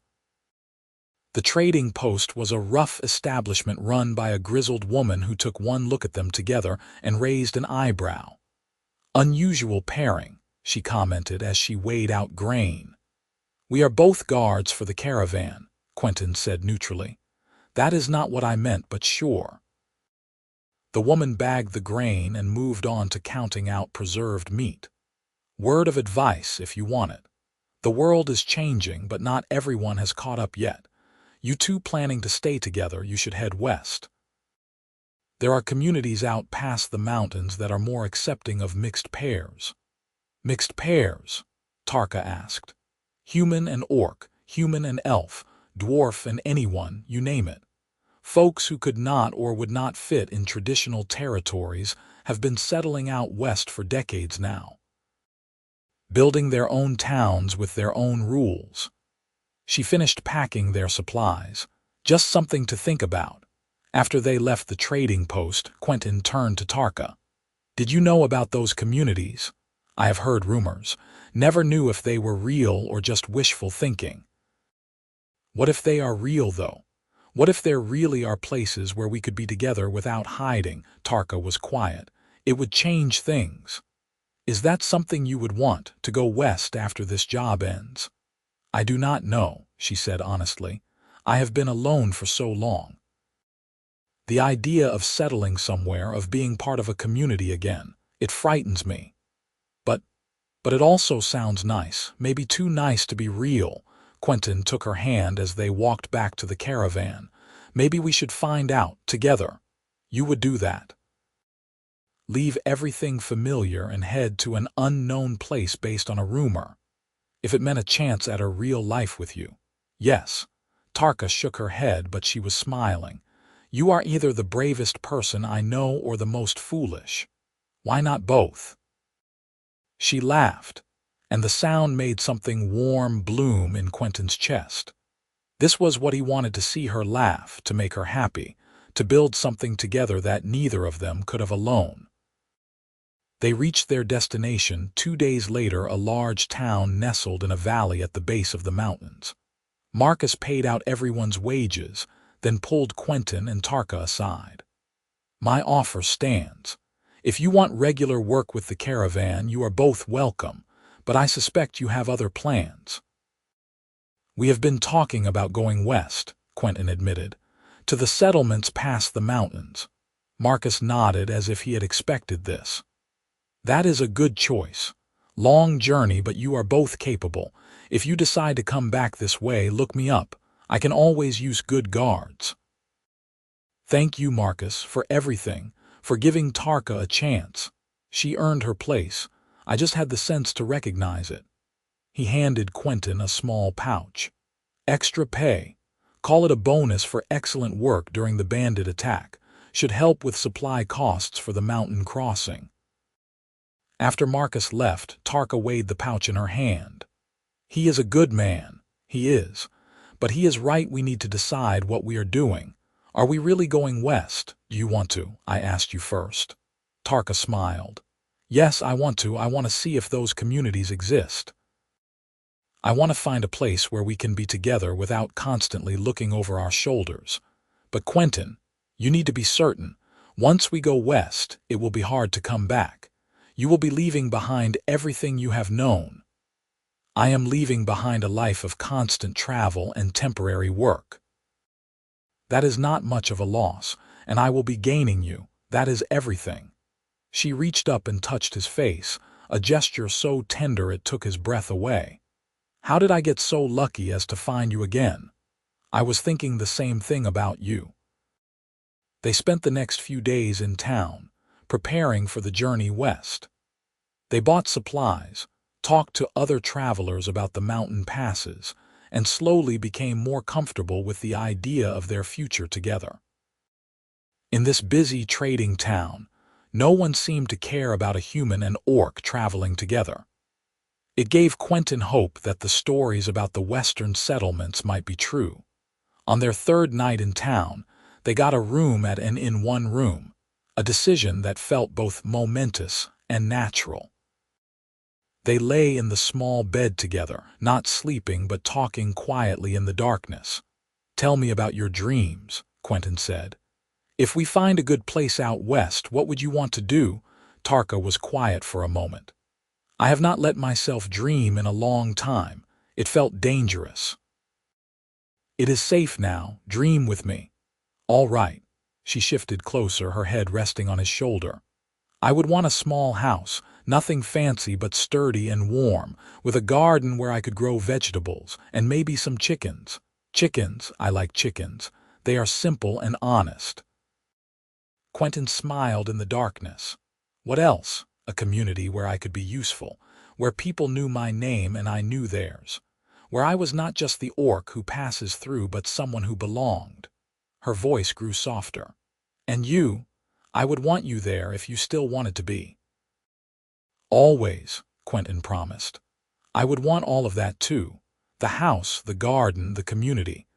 The trading post was a rough establishment run by a grizzled woman who took one look at them together and raised an eyebrow. "Unusual pairing," she commented as she weighed out grain. "We are both guards for the caravan," Quentin said neutrally. "That is not what I meant, but sure." The woman bagged the grain and moved on to counting out preserved meat. "Word of advice if you want it. The world is changing, but not everyone has caught up yet. You two planning to stay together, you should head west. There are communities out past the mountains that are more accepting of mixed pairs." "Mixed pairs?" Tarka asked. "Human and orc, human and elf, dwarf and anyone, you name it. Folks who could not or would not fit in traditional territories have been settling out west for decades now. Building their own towns with their own rules." She finished packing their supplies. "Just something to think about." After they left the trading post, Quentin turned to Tarka. "Did you know about those communities? I have heard rumors. Never knew if they were real or just wishful thinking." "What if they are real, though? What if there really are places where we could be together without hiding?" Tarka was quiet. "It would change things. Is that something you would want, to go west after this job ends?" "I do not know," she said honestly. "I have been alone for so long. The idea of settling somewhere, of being part of a community again, it frightens me. But it also sounds nice, maybe too nice to be real." Quentin took her hand as they walked back to the caravan. "Maybe we should find out, together. You would do that. Leave everything familiar and head to an unknown place based on a rumor. if it meant a chance at a real life with you. Yes. Tarka shook her head, but she was smiling. You are either the bravest person I know or the most foolish. Why not both? She laughed, and the sound made something warm bloom in Quentin's chest. This was what he wanted to see her laugh, to make her happy, to build something together that neither of them could have alone. They reached their destination 2 days later, a large town nestled in a valley at the base of the mountains. Marcus paid out everyone's wages, then pulled Quentin and Tarka aside. My offer stands. If you want regular work with the caravan, you are both welcome, but I suspect you have other plans. We have been talking about going west, Quentin admitted, to the settlements past the mountains. Marcus nodded as if he had expected this. That is a good choice. Long journey, but you are both capable. If you decide to come back this way, look me up. I can always use good guards. Thank you, Marcus, for everything, for giving Tarka a chance. She earned her place. I just had the sense to recognize it. He handed Quentin a small pouch. Extra pay. Call it a bonus for excellent work during the bandit attack. Should help with supply costs for the mountain crossing. After Marcus left, Tarka weighed the pouch in her hand. He is a good man. He is. But he is right, we need to decide what we are doing. Are we really going west? Do you want to? I asked you first. Tarka smiled. Yes, I want to. I want to see if those communities exist. I want to find a place where we can be together without constantly looking over our shoulders. But Quentin, you need to be certain. Once we go west, it will be hard to come back. You will be leaving behind everything you have known. I am leaving behind a life of constant travel and temporary work. That is not much of a loss, and I will be gaining you. That is everything. She reached up and touched his face, a gesture so tender it took his breath away. How did I get so lucky as to find you again? I was thinking the same thing about you. They spent the next few days in town, preparing for the journey west. They bought supplies, talked to other travelers about the mountain passes, and slowly became more comfortable with the idea of their future together. In this busy trading town, no one seemed to care about a human and orc traveling together. It gave Quentin hope that the stories about the western settlements might be true. On their third night in town, they got a room at an inn, one room, a decision that felt both momentous and natural. They lay in the small bed together, not sleeping but talking quietly in the darkness. Tell me about your dreams, Quentin said. If we find a good place out west, what would you want to do? Tarka was quiet for a moment. I have not let myself dream in a long time. It felt dangerous. It is safe now. Dream with me. All right. She shifted closer, her head resting on his shoulder. I would want a small house, nothing fancy but sturdy and warm, with a garden where I could grow vegetables, and maybe some chickens. Chickens, I like chickens. They are simple and honest. Quentin smiled in the darkness. What else? A community where I could be useful, where people knew my name and I knew theirs, where I was not just the orc who passes through but someone who belonged. Her voice grew softer. And you? I would want you there if you still wanted to be. Always, Quentin promised. I would want all of that too. The house, the garden, the community.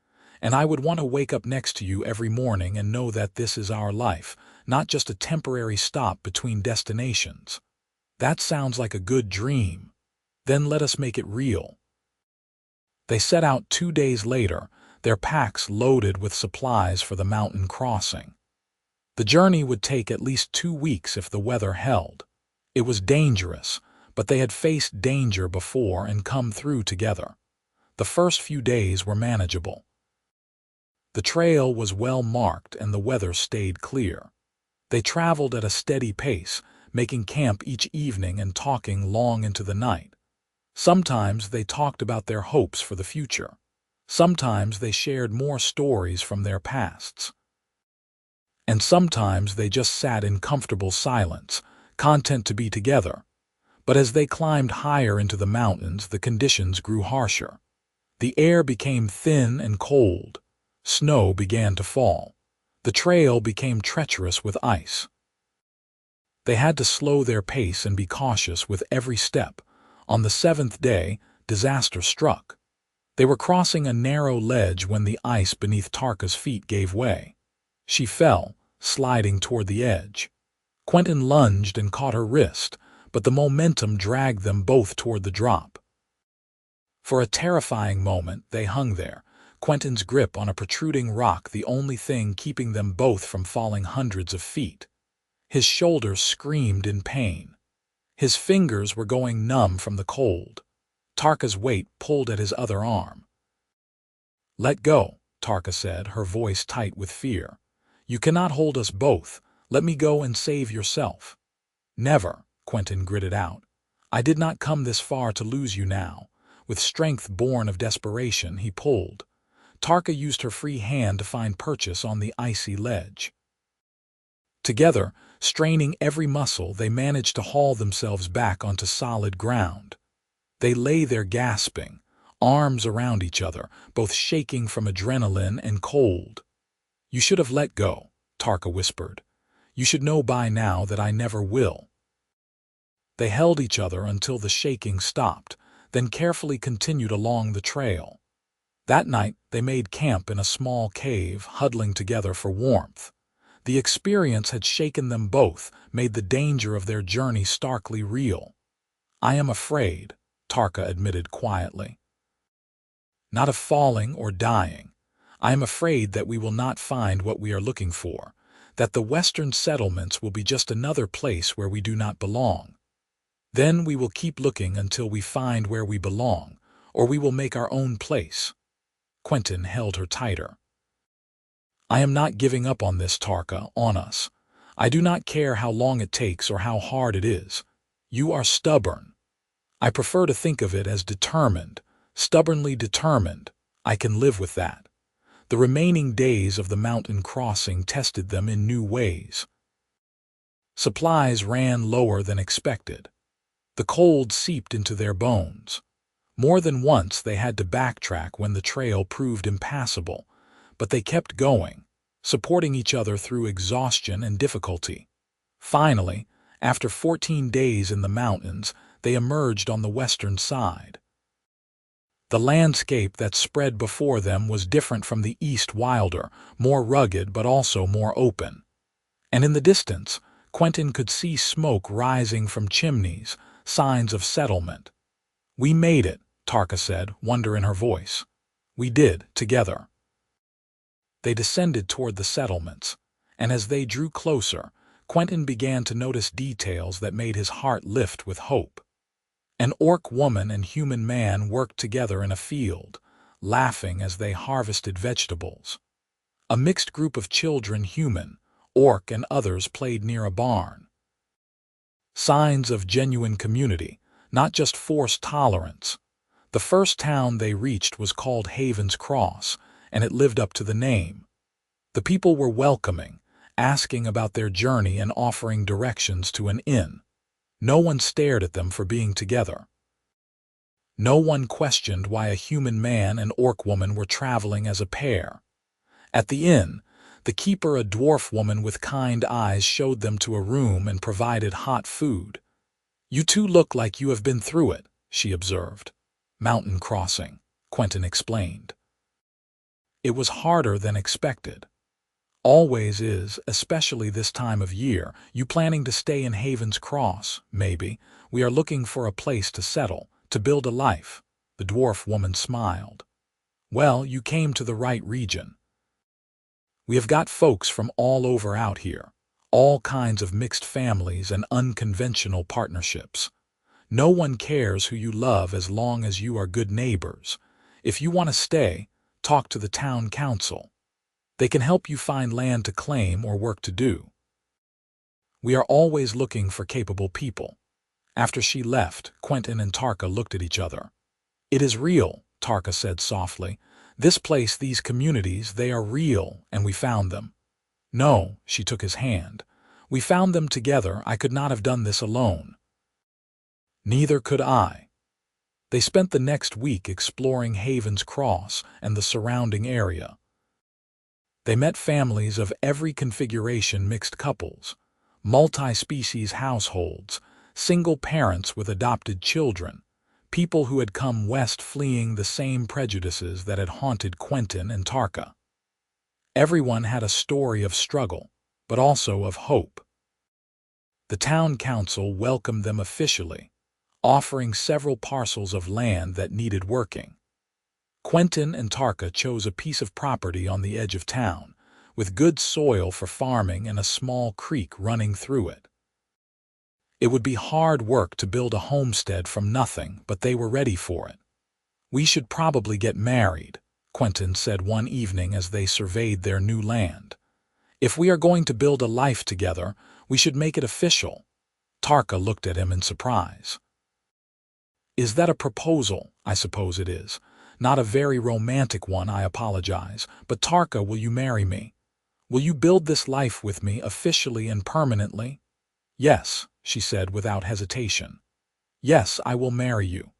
And I would want to wake up next to you every morning and know that this is our life, not just a temporary stop between destinations. That sounds like a good dream. Then let us make it real. They set out 2 days later, their packs loaded with supplies for the mountain crossing. The journey would take at least 2 weeks if the weather held. It was dangerous, but they had faced danger before and come through together. The first few days were manageable. The trail was well marked and the weather stayed clear. They traveled at a steady pace, making camp each evening and talking long into the night. Sometimes they talked about their hopes for the future. Sometimes they shared more stories from their pasts. And sometimes they just sat in comfortable silence, content to be together. But as they climbed higher into the mountains, the conditions grew harsher. The air became thin and cold. Snow began to fall. The trail became treacherous with ice. They had to slow their pace and be cautious with every step. On the seventh day, disaster struck. They were crossing a narrow ledge when the ice beneath Tarka's feet gave way. She fell, sliding toward the edge. Quentin lunged and caught her wrist, but the momentum dragged them both toward the drop. For a terrifying moment, they hung there, Quentin's grip on a protruding rock the only thing keeping them both from falling hundreds of feet. His shoulders screamed in pain. His fingers were going numb from the cold. Tarka's weight pulled at his other arm. "Let go," Tarka said, her voice tight with fear. "You cannot hold us both. Let me go and save yourself." "Never," Quentin gritted out. "I did not come this far to lose you now." With strength born of desperation, he pulled. Tarka used her free hand to find purchase on the icy ledge. Together, straining every muscle, they managed to haul themselves back onto solid ground. They lay there gasping, arms around each other, both shaking from adrenaline and cold. "You should have let go," Tarka whispered. "You should know by now that I never will." They held each other until the shaking stopped, then carefully continued along the trail. That night, they made camp in a small cave, huddling together for warmth. The experience had shaken them both, made the danger of their journey starkly real. "I am afraid," Tarka admitted quietly. "Not of falling or dying. I am afraid that we will not find what we are looking for, that the Western settlements will be just another place where we do not belong. Then we will keep looking until we find where we belong, or we will make our own place." Quentin held her tighter. "I am not giving up on this, Tarka, on us. I do not care how long it takes or how hard it is. You are stubborn. I prefer to think of it as determined, stubbornly determined. I can live with that." The remaining days of the mountain crossing tested them in new ways. Supplies ran lower than expected. The cold seeped into their bones. More than once they had to backtrack when the trail proved impassable, but they kept going, supporting each other through exhaustion and difficulty. Finally, after 14 days in the mountains, they emerged on the western side. The landscape that spread before them was different from the east, wilder, more rugged but also more open. And in the distance, Quentin could see smoke rising from chimneys, signs of settlement. "We made it," Tarka said, wonder in her voice. "We did, together." They descended toward the settlements, and as they drew closer, Quentin began to notice details that made his heart lift with hope. An orc woman and human man worked together in a field, laughing as they harvested vegetables. A mixed group of children, human, orc, and others played near a barn. Signs of genuine community, not just forced tolerance. The first town they reached was called Haven's Cross, and it lived up to the name. The people were welcoming, asking about their journey and offering directions to an inn. No one stared at them for being together. No one questioned why a human man and orc woman were traveling as a pair. At the inn, the keeper, a dwarf woman with kind eyes, showed them to a room and provided hot food. "You two look like you have been through it," she observed. "Mountain crossing," Quentin explained. "It was harder than expected. Always is, especially this time of year. You planning to stay in Haven's Cross, maybe? We are looking for a place to settle, to build a life." The dwarf woman smiled. "Well, you came to the right region. We have got folks from all over out here, all kinds of mixed families and unconventional partnerships. No one cares who you love as long as you are good neighbors. If you want to stay, talk to the town council. They can help you find land to claim or work to do. We are always looking for capable people." After she left, Quentin and Tarka looked at each other. "It is real," Tarka said softly. "This place, these communities, they are real, and we found them." "No," she took his hand. "We found them together. I could not have done this alone." Neither could I. They spent the next week exploring Haven's Cross and the surrounding area. They met families of every configuration, mixed couples, multi-species households, single parents with adopted children, people who had come west fleeing the same prejudices that had haunted Quentin and Tarka. Everyone had a story of struggle, but also of hope. The town council welcomed them officially, offering several parcels of land that needed working. Quentin and Tarka chose a piece of property on the edge of town, with good soil for farming and a small creek running through it. It would be hard work to build a homestead from nothing, but they were ready for it. "We should probably get married," Quentin said one evening as they surveyed their new land. "If we are going to build a life together, we should make it official." Tarka looked at him in surprise. "Is that a proposal?" "I suppose it is. Not a very romantic one, I apologize. But Tarka, will you marry me? Will you build this life with me officially and permanently?" "Yes," she said without hesitation. "Yes, I will marry you."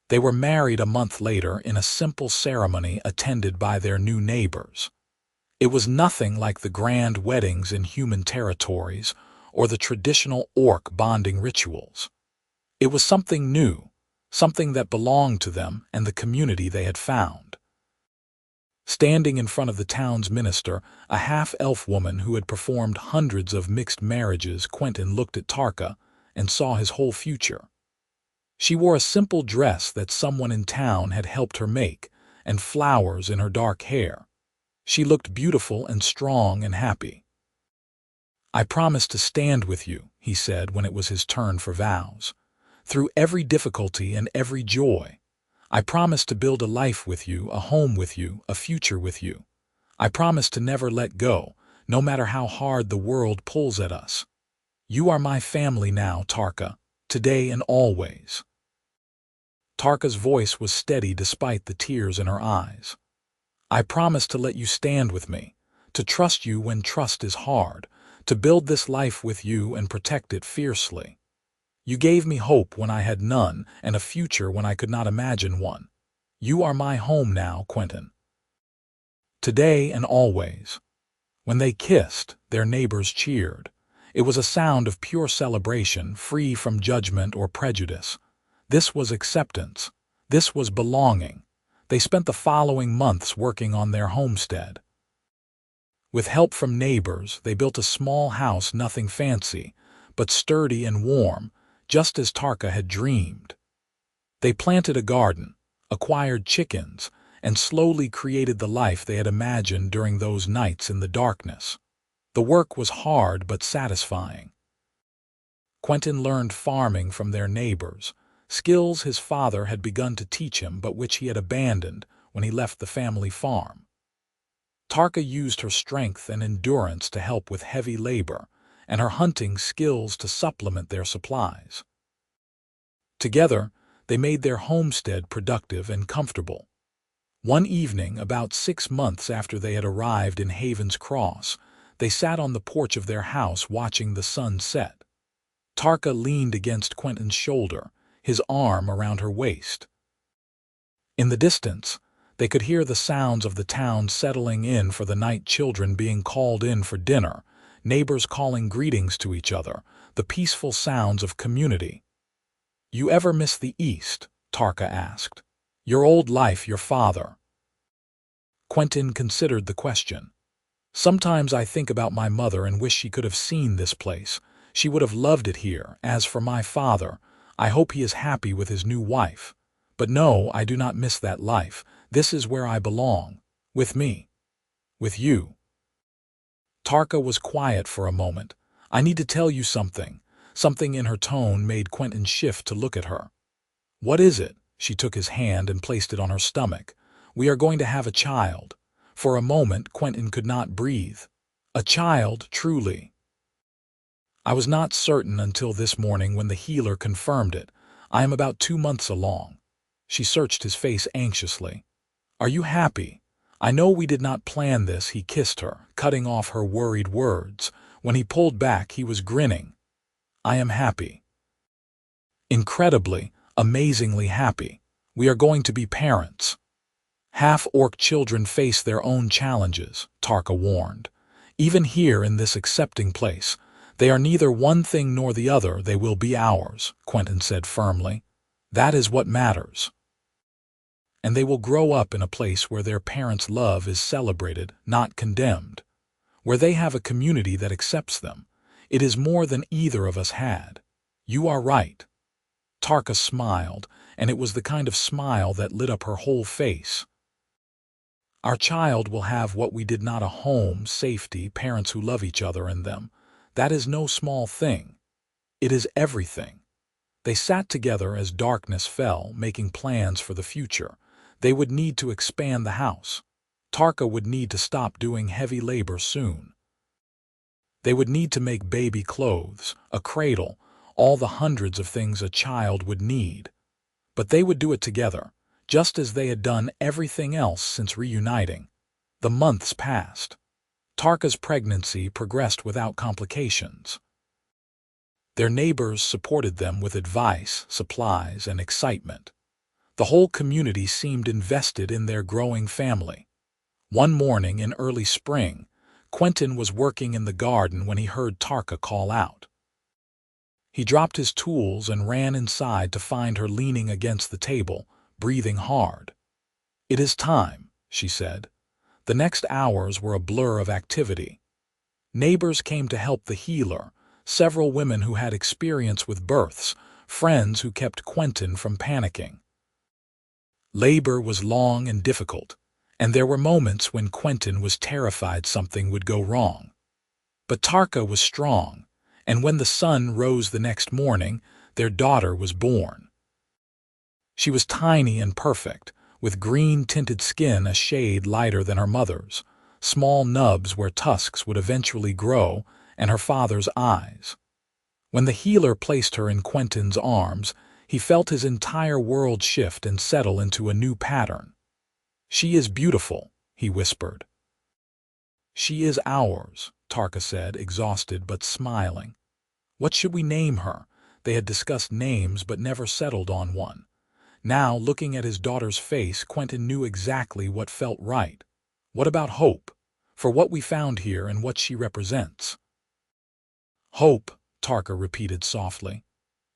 They were married a month later in a simple ceremony attended by their new neighbors. It was nothing like the grand weddings in human territories or the traditional orc bonding rituals. It was something new, something that belonged to them and the community they had found. Standing in front of the town's minister, a half-elf woman who had performed hundreds of mixed marriages, Quentin looked at Tarka and saw his whole future. She wore a simple dress that someone in town had helped her make, and flowers in her dark hair. She looked beautiful and strong and happy. "I promise to stand with you," he said when it was his turn for vows. "Through every difficulty and every joy. I promise to build a life with you, a home with you, a future with you. I promise to never let go, no matter how hard the world pulls at us. You are my family now, Tarka, today and always." Tarka's voice was steady despite the tears in her eyes. "I promise to let you stand with me, to trust you when trust is hard, to build this life with you and protect it fiercely. You gave me hope when I had none, and a future when I could not imagine one. You are my home now, Quentin. Today and always." When they kissed, their neighbors cheered. It was a sound of pure celebration, free from judgment or prejudice. This was acceptance. This was belonging. They spent the following months working on their homestead. With help from neighbors, they built a small house, nothing fancy, but sturdy and warm, just as Tarka had dreamed. They planted a garden, acquired chickens, and slowly created the life they had imagined during those nights in the darkness. The work was hard but satisfying. Quentin learned farming from their neighbors, skills his father had begun to teach him but which he had abandoned when he left the family farm. Tarka used her strength and endurance to help with heavy labor, and her hunting skills to supplement their supplies. Together, they made their homestead productive and comfortable. One evening, about 6 months after they had arrived in Haven's Cross, they sat on the porch of their house watching the sun set. Tarka leaned against Quentin's shoulder, his arm around her waist. In the distance, they could hear the sounds of the town settling in for the night, children being called in for dinner, neighbors calling greetings to each other, the peaceful sounds of community. "You ever miss the East?" Tarka asked. "Your old life, your father?" Quentin considered the question. "Sometimes I think about my mother and wish she could have seen this place. She would have loved it here. As for my father, I hope he is happy with his new wife. But no, I do not miss that life. This is where I belong. With me. With you." Tarka was quiet for a moment. "I need to tell you something." Something in her tone made Quentin shift to look at her. "What is it?" She took his hand and placed it on her stomach. "We are going to have a child." For a moment, Quentin could not breathe. "A child, truly?" "I was not certain until this morning when the healer confirmed it. I am about 2 months along." She searched his face anxiously. "Are you happy? I know we did not plan this." He kissed her, cutting off her worried words. When he pulled back, he was grinning. "I am happy." Incredibly, amazingly happy. We are going to be parents. Half-orc children face their own challenges, Tarka warned. Even here in this accepting place, they are neither one thing nor the other. They will be ours, Quentin said firmly. That is what matters. And they will grow up in a place where their parents' love is celebrated, not condemned. Where they have a community that accepts them. It is more than either of us had. You are right. Tarka smiled, and it was the kind of smile that lit up her whole face. Our child will have what we did not: a home, safety, parents who love each other in them. That is no small thing. It is everything. They sat together as darkness fell, making plans for the future. They would need to expand the house. Tarka would need to stop doing heavy labor soon. They would need to make baby clothes, a cradle, all the hundreds of things a child would need. But they would do it together, just as they had done everything else since reuniting. The months passed. Tarka's pregnancy progressed without complications. Their neighbors supported them with advice, supplies, and excitement. The whole community seemed invested in their growing family. One morning in early spring, Quentin was working in the garden when he heard Tarka call out. He dropped his tools and ran inside to find her leaning against the table, breathing hard. "It is time," she said. The next hours were a blur of activity. Neighbors came to help the healer, several women who had experience with births, friends who kept Quentin from panicking. Labor was long and difficult, and there were moments when Quentin was terrified something would go wrong. But Tarka was strong, and when the sun rose the next morning, their daughter was born. She was tiny and perfect, with green-tinted skin a shade lighter than her mother's, small nubs where tusks would eventually grow, and her father's eyes. When the healer placed her in Quentin's arms, he felt his entire world shift and settle into a new pattern. "She is beautiful," he whispered. "She is ours," Tarka said, exhausted but smiling. What should we name her? They had discussed names but never settled on one. Now, looking at his daughter's face, Quentin knew exactly what felt right. What about Hope? For what we found here and what she represents. "Hope," Tarka repeated softly.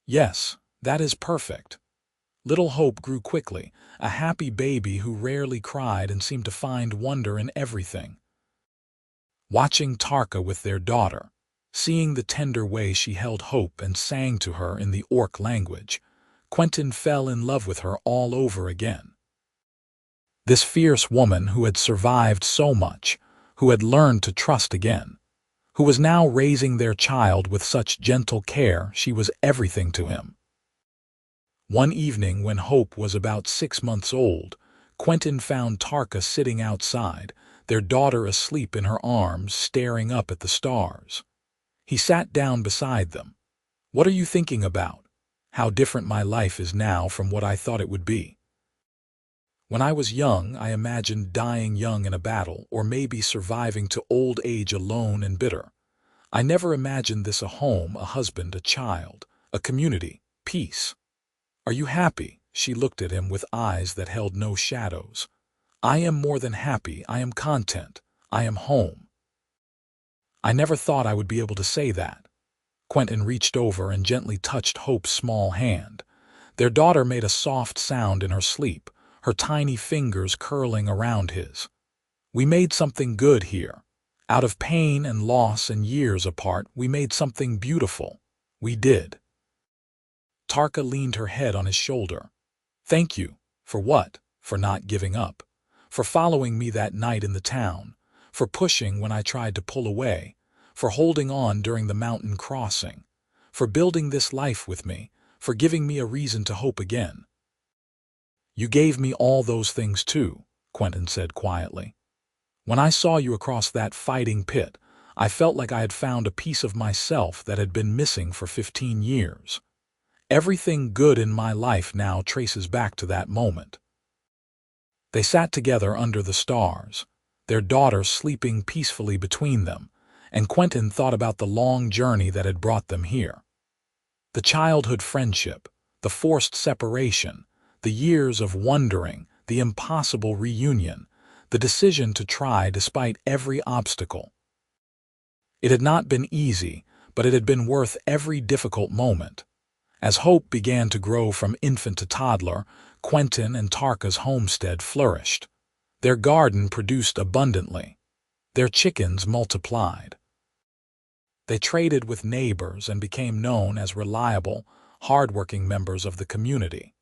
"Yes, that is perfect." Little Hope grew quickly, a happy baby who rarely cried and seemed to find wonder in everything. Watching Tarka with their daughter, seeing the tender way she held Hope and sang to her in the orc language, Quentin fell in love with her all over again. This fierce woman who had survived so much, who had learned to trust again, who was now raising their child with such gentle care, she was everything to him. One evening when Hope was about 6 months old, Quentin found Tarka sitting outside, their daughter asleep in her arms, staring up at the stars. He sat down beside them. "What are you thinking about?" "How different my life is now from what I thought it would be. When I was young, I imagined dying young in a battle, or maybe surviving to old age alone and bitter. I never imagined this: a home, a husband, a child, a community, peace." "Are you happy?" She looked at him with eyes that held no shadows. "I am more than happy. I am content. I am home." "I never thought I would be able to say that." Quentin reached over and gently touched Hope's small hand. Their daughter made a soft sound in her sleep, her tiny fingers curling around his. "We made something good here. Out of pain and loss and years apart, we made something beautiful. We did." Tarka leaned her head on his shoulder. "Thank you." "For what?" "For not giving up. For following me that night in the town. For pushing when I tried to pull away. For holding on during the mountain crossing. For building this life with me. For giving me a reason to hope again." "You gave me all those things too," Quentin said quietly. "When I saw you across that fighting pit, I felt like I had found a piece of myself that had been missing for 15 years. Everything good in my life now traces back to that moment." They sat together under the stars, their daughter sleeping peacefully between them, and Quentin thought about the long journey that had brought them here. The childhood friendship, the forced separation, the years of wondering, the impossible reunion, the decision to try despite every obstacle. It had not been easy, but it had been worth every difficult moment. As hope began to grow from infant to toddler, Quentin and Tarka's homestead flourished. Their garden produced abundantly. Their chickens multiplied. They traded with neighbors and became known as reliable, hardworking members of the community.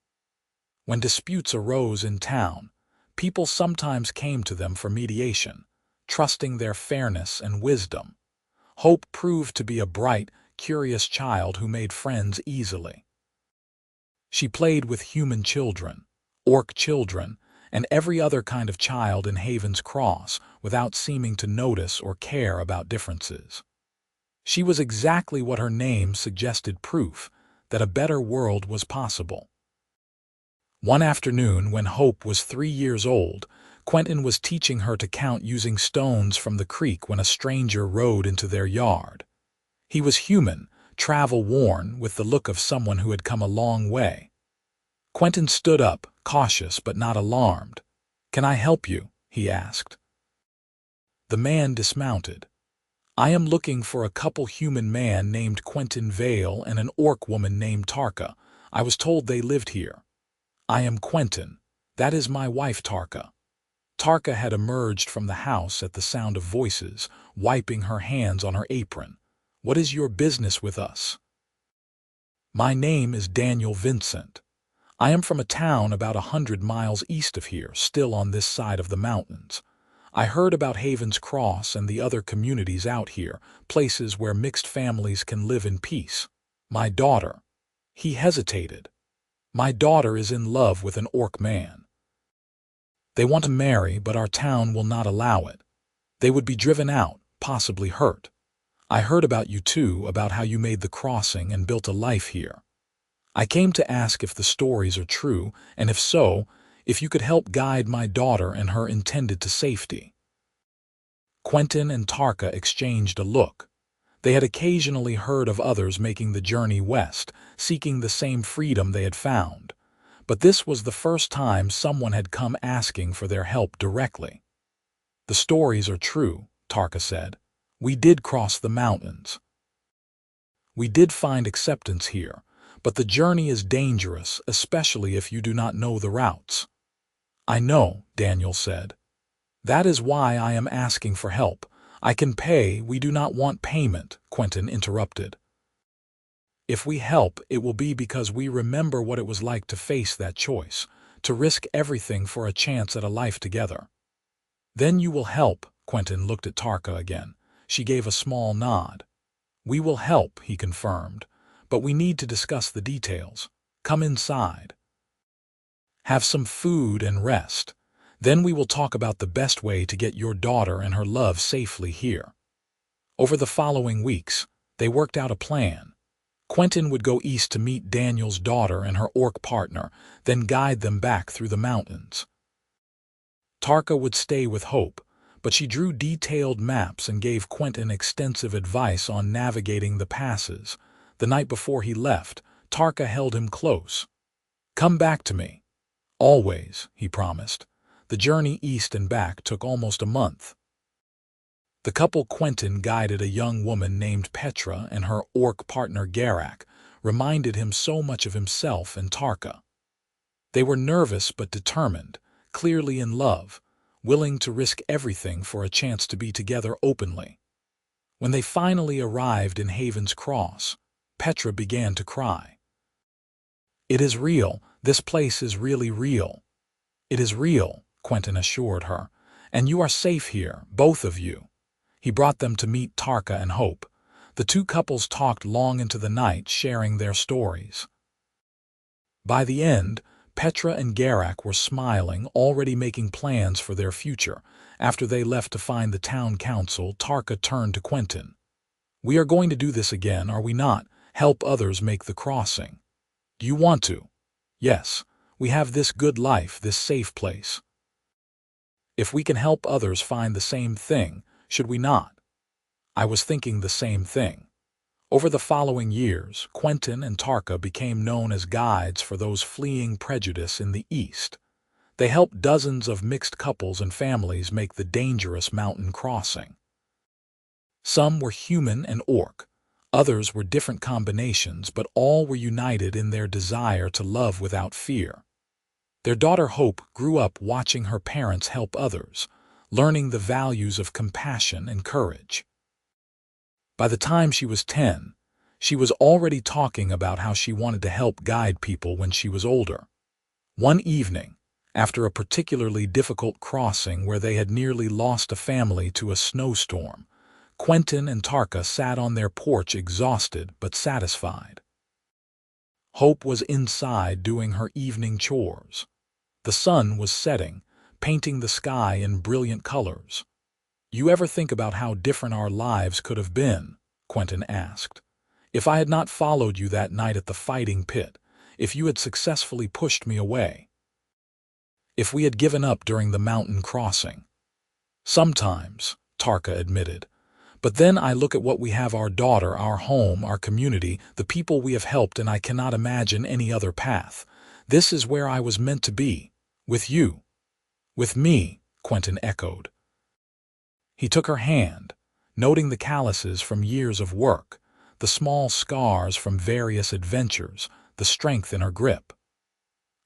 When disputes arose in town, people sometimes came to them for mediation, trusting their fairness and wisdom. Hope proved to be a bright, curious child who made friends easily. She played with human children, orc children, and every other kind of child in Haven's Cross without seeming to notice or care about differences. She was exactly what her name suggested, proof that a better world was possible. One afternoon, when Hope was 3 years old, Quentin was teaching her to count using stones from the creek when a stranger rode into their yard. He was human, travel-worn, with the look of someone who had come a long way. Quentin stood up, cautious but not alarmed. "Can I help you?" he asked. The man dismounted. "I am looking for a couple human man named Quentin Vale and an orc woman named Tarka. I was told they lived here." "I am Quentin. That is my wife Tarka." Tarka had emerged from the house at the sound of voices, wiping her hands on her apron. "What is your business with us?" "My name is Daniel Vincent. I am from a town about 100 miles east of here, still on this side of the mountains. I heard about Haven's Cross and the other communities out here, places where mixed families can live in peace. My daughter—" He hesitated. "My daughter is in love with an orc man. They want to marry, but our town will not allow it. They would be driven out, possibly hurt. I heard about you too, about how you made the crossing and built a life here. I came to ask if the stories are true, and if so, if you could help guide my daughter and her intended to safety." Quentin and Tarka exchanged a look. They had occasionally heard of others making the journey west, seeking the same freedom they had found. But this was the first time someone had come asking for their help directly. "The stories are true," Tarka said. "We did cross the mountains. We did find acceptance here, but the journey is dangerous, especially if you do not know the routes." "I know," Daniel said. "That is why I am asking for help. I can pay, we do not want payment," Quentin interrupted. "If we help, it will be because we remember what it was like to face that choice, to risk everything for a chance at a life together." "Then you will help," Quentin looked at Tarka again. She gave a small nod. "We will help," he confirmed, "but we need to discuss the details. Come inside. Have some food and rest. Then we will talk about the best way to get your daughter and her love safely here." Over the following weeks, they worked out a plan. Quentin would go east to meet Daniel's daughter and her orc partner, then guide them back through the mountains. Tarka would stay with Hope, but she drew detailed maps and gave Quentin extensive advice on navigating the passes. The night before he left, Tarka held him close. "Come back to me. Always," he promised. The journey east and back took almost a month. The couple Quentin guided a young woman named Petra and her orc partner Garak, reminded him so much of himself and Tarka. They were nervous but determined, clearly in love, willing to risk everything for a chance to be together openly. When they finally arrived in Haven's Cross, Petra began to cry. "It is real. This place is really real." "It is real," Quentin assured her, "and you are safe here, both of you." He brought them to meet Tarka and Hope. The two couples talked long into the night, sharing their stories. By the end, Petra and Garak were smiling, already making plans for their future. After they left to find the town council, Tarka turned to Quentin. "We are going to do this again, are we not? Help others make the crossing. Do you want to?" "Yes, we have this good life, this safe place. If we can help others find the same thing, should we not?" "I was thinking the same thing." Over the following years, Quentin and Tarka became known as guides for those fleeing prejudice in the East. They helped dozens of mixed couples and families make the dangerous mountain crossing. Some were human and orc, others were different combinations, but all were united in their desire to love without fear. Their daughter Hope grew up watching her parents help others, learning the values of compassion and courage. By the time she was 10, she was already talking about how she wanted to help guide people when she was older. One evening, after a particularly difficult crossing where they had nearly lost a family to a snowstorm, Quentin and Tarka sat on their porch exhausted but satisfied. Hope was inside doing her evening chores. The sun was setting, painting the sky in brilliant colors. "You ever think about how different our lives could have been?" Quentin asked. "If I had not followed you that night at the fighting pit, if you had successfully pushed me away, if we had given up during the mountain crossing." "Sometimes," Tarka admitted. "But then I look at what we have: our daughter, our home, our community, the people we have helped, and I cannot imagine any other path. This is where I was meant to be. With you." "With me," Quentin echoed. He took her hand, noting the calluses from years of work, the small scars from various adventures, the strength in her grip.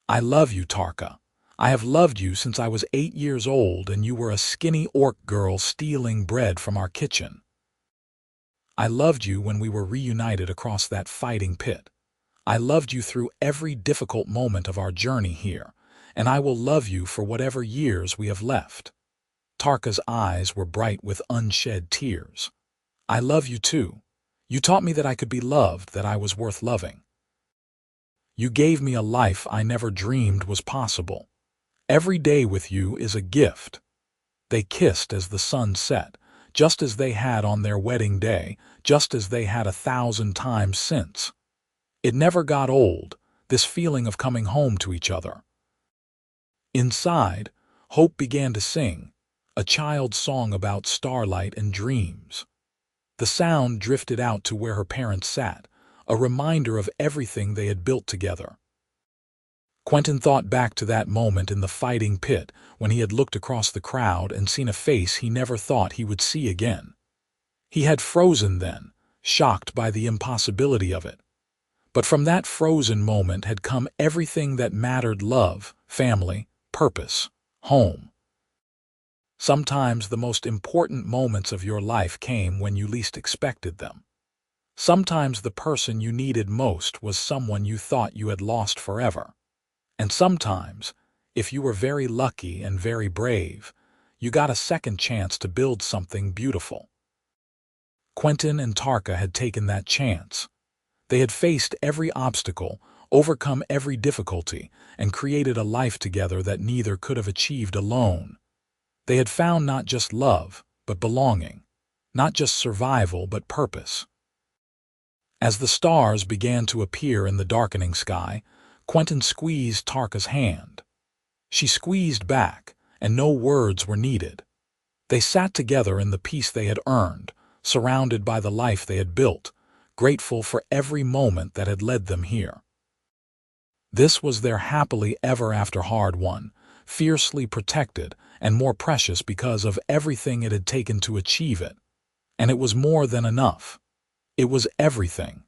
"I love you, Tarka. I have loved you since I was 8 years old and you were a skinny orc girl stealing bread from our kitchen. I loved you when we were reunited across that fighting pit. I loved you through every difficult moment of our journey here, and I will love you for whatever years we have left." Tarka's eyes were bright with unshed tears. "I love you too. You taught me that I could be loved, that I was worth loving. You gave me a life I never dreamed was possible. Every day with you is a gift." They kissed as the sun set, just as they had on their wedding day, just as they had 1,000 times since. It never got old, this feeling of coming home to each other. Inside, Hope began to sing, a child's song about starlight and dreams. The sound drifted out to where her parents sat, a reminder of everything they had built together. Quentin thought back to that moment in the fighting pit when he had looked across the crowd and seen a face he never thought he would see again. He had frozen then, shocked by the impossibility of it. But from that frozen moment had come everything that mattered: love, family, purpose, home. Sometimes the most important moments of your life came when you least expected them. Sometimes the person you needed most was someone you thought you had lost forever. And sometimes, if you were very lucky and very brave, you got a second chance to build something beautiful. Quentin and Tarka had taken that chance. They had faced every obstacle, overcome every difficulty, and created a life together that neither could have achieved alone. They had found not just love, but belonging, not just survival, but purpose. As the stars began to appear in the darkening sky, Quentin squeezed Tarka's hand. She squeezed back, and no words were needed. They sat together in the peace they had earned, surrounded by the life they had built, grateful for every moment that had led them here. This was their happily ever after hard won, fiercely protected, and more precious because of everything it had taken to achieve it. And it was more than enough. It was everything.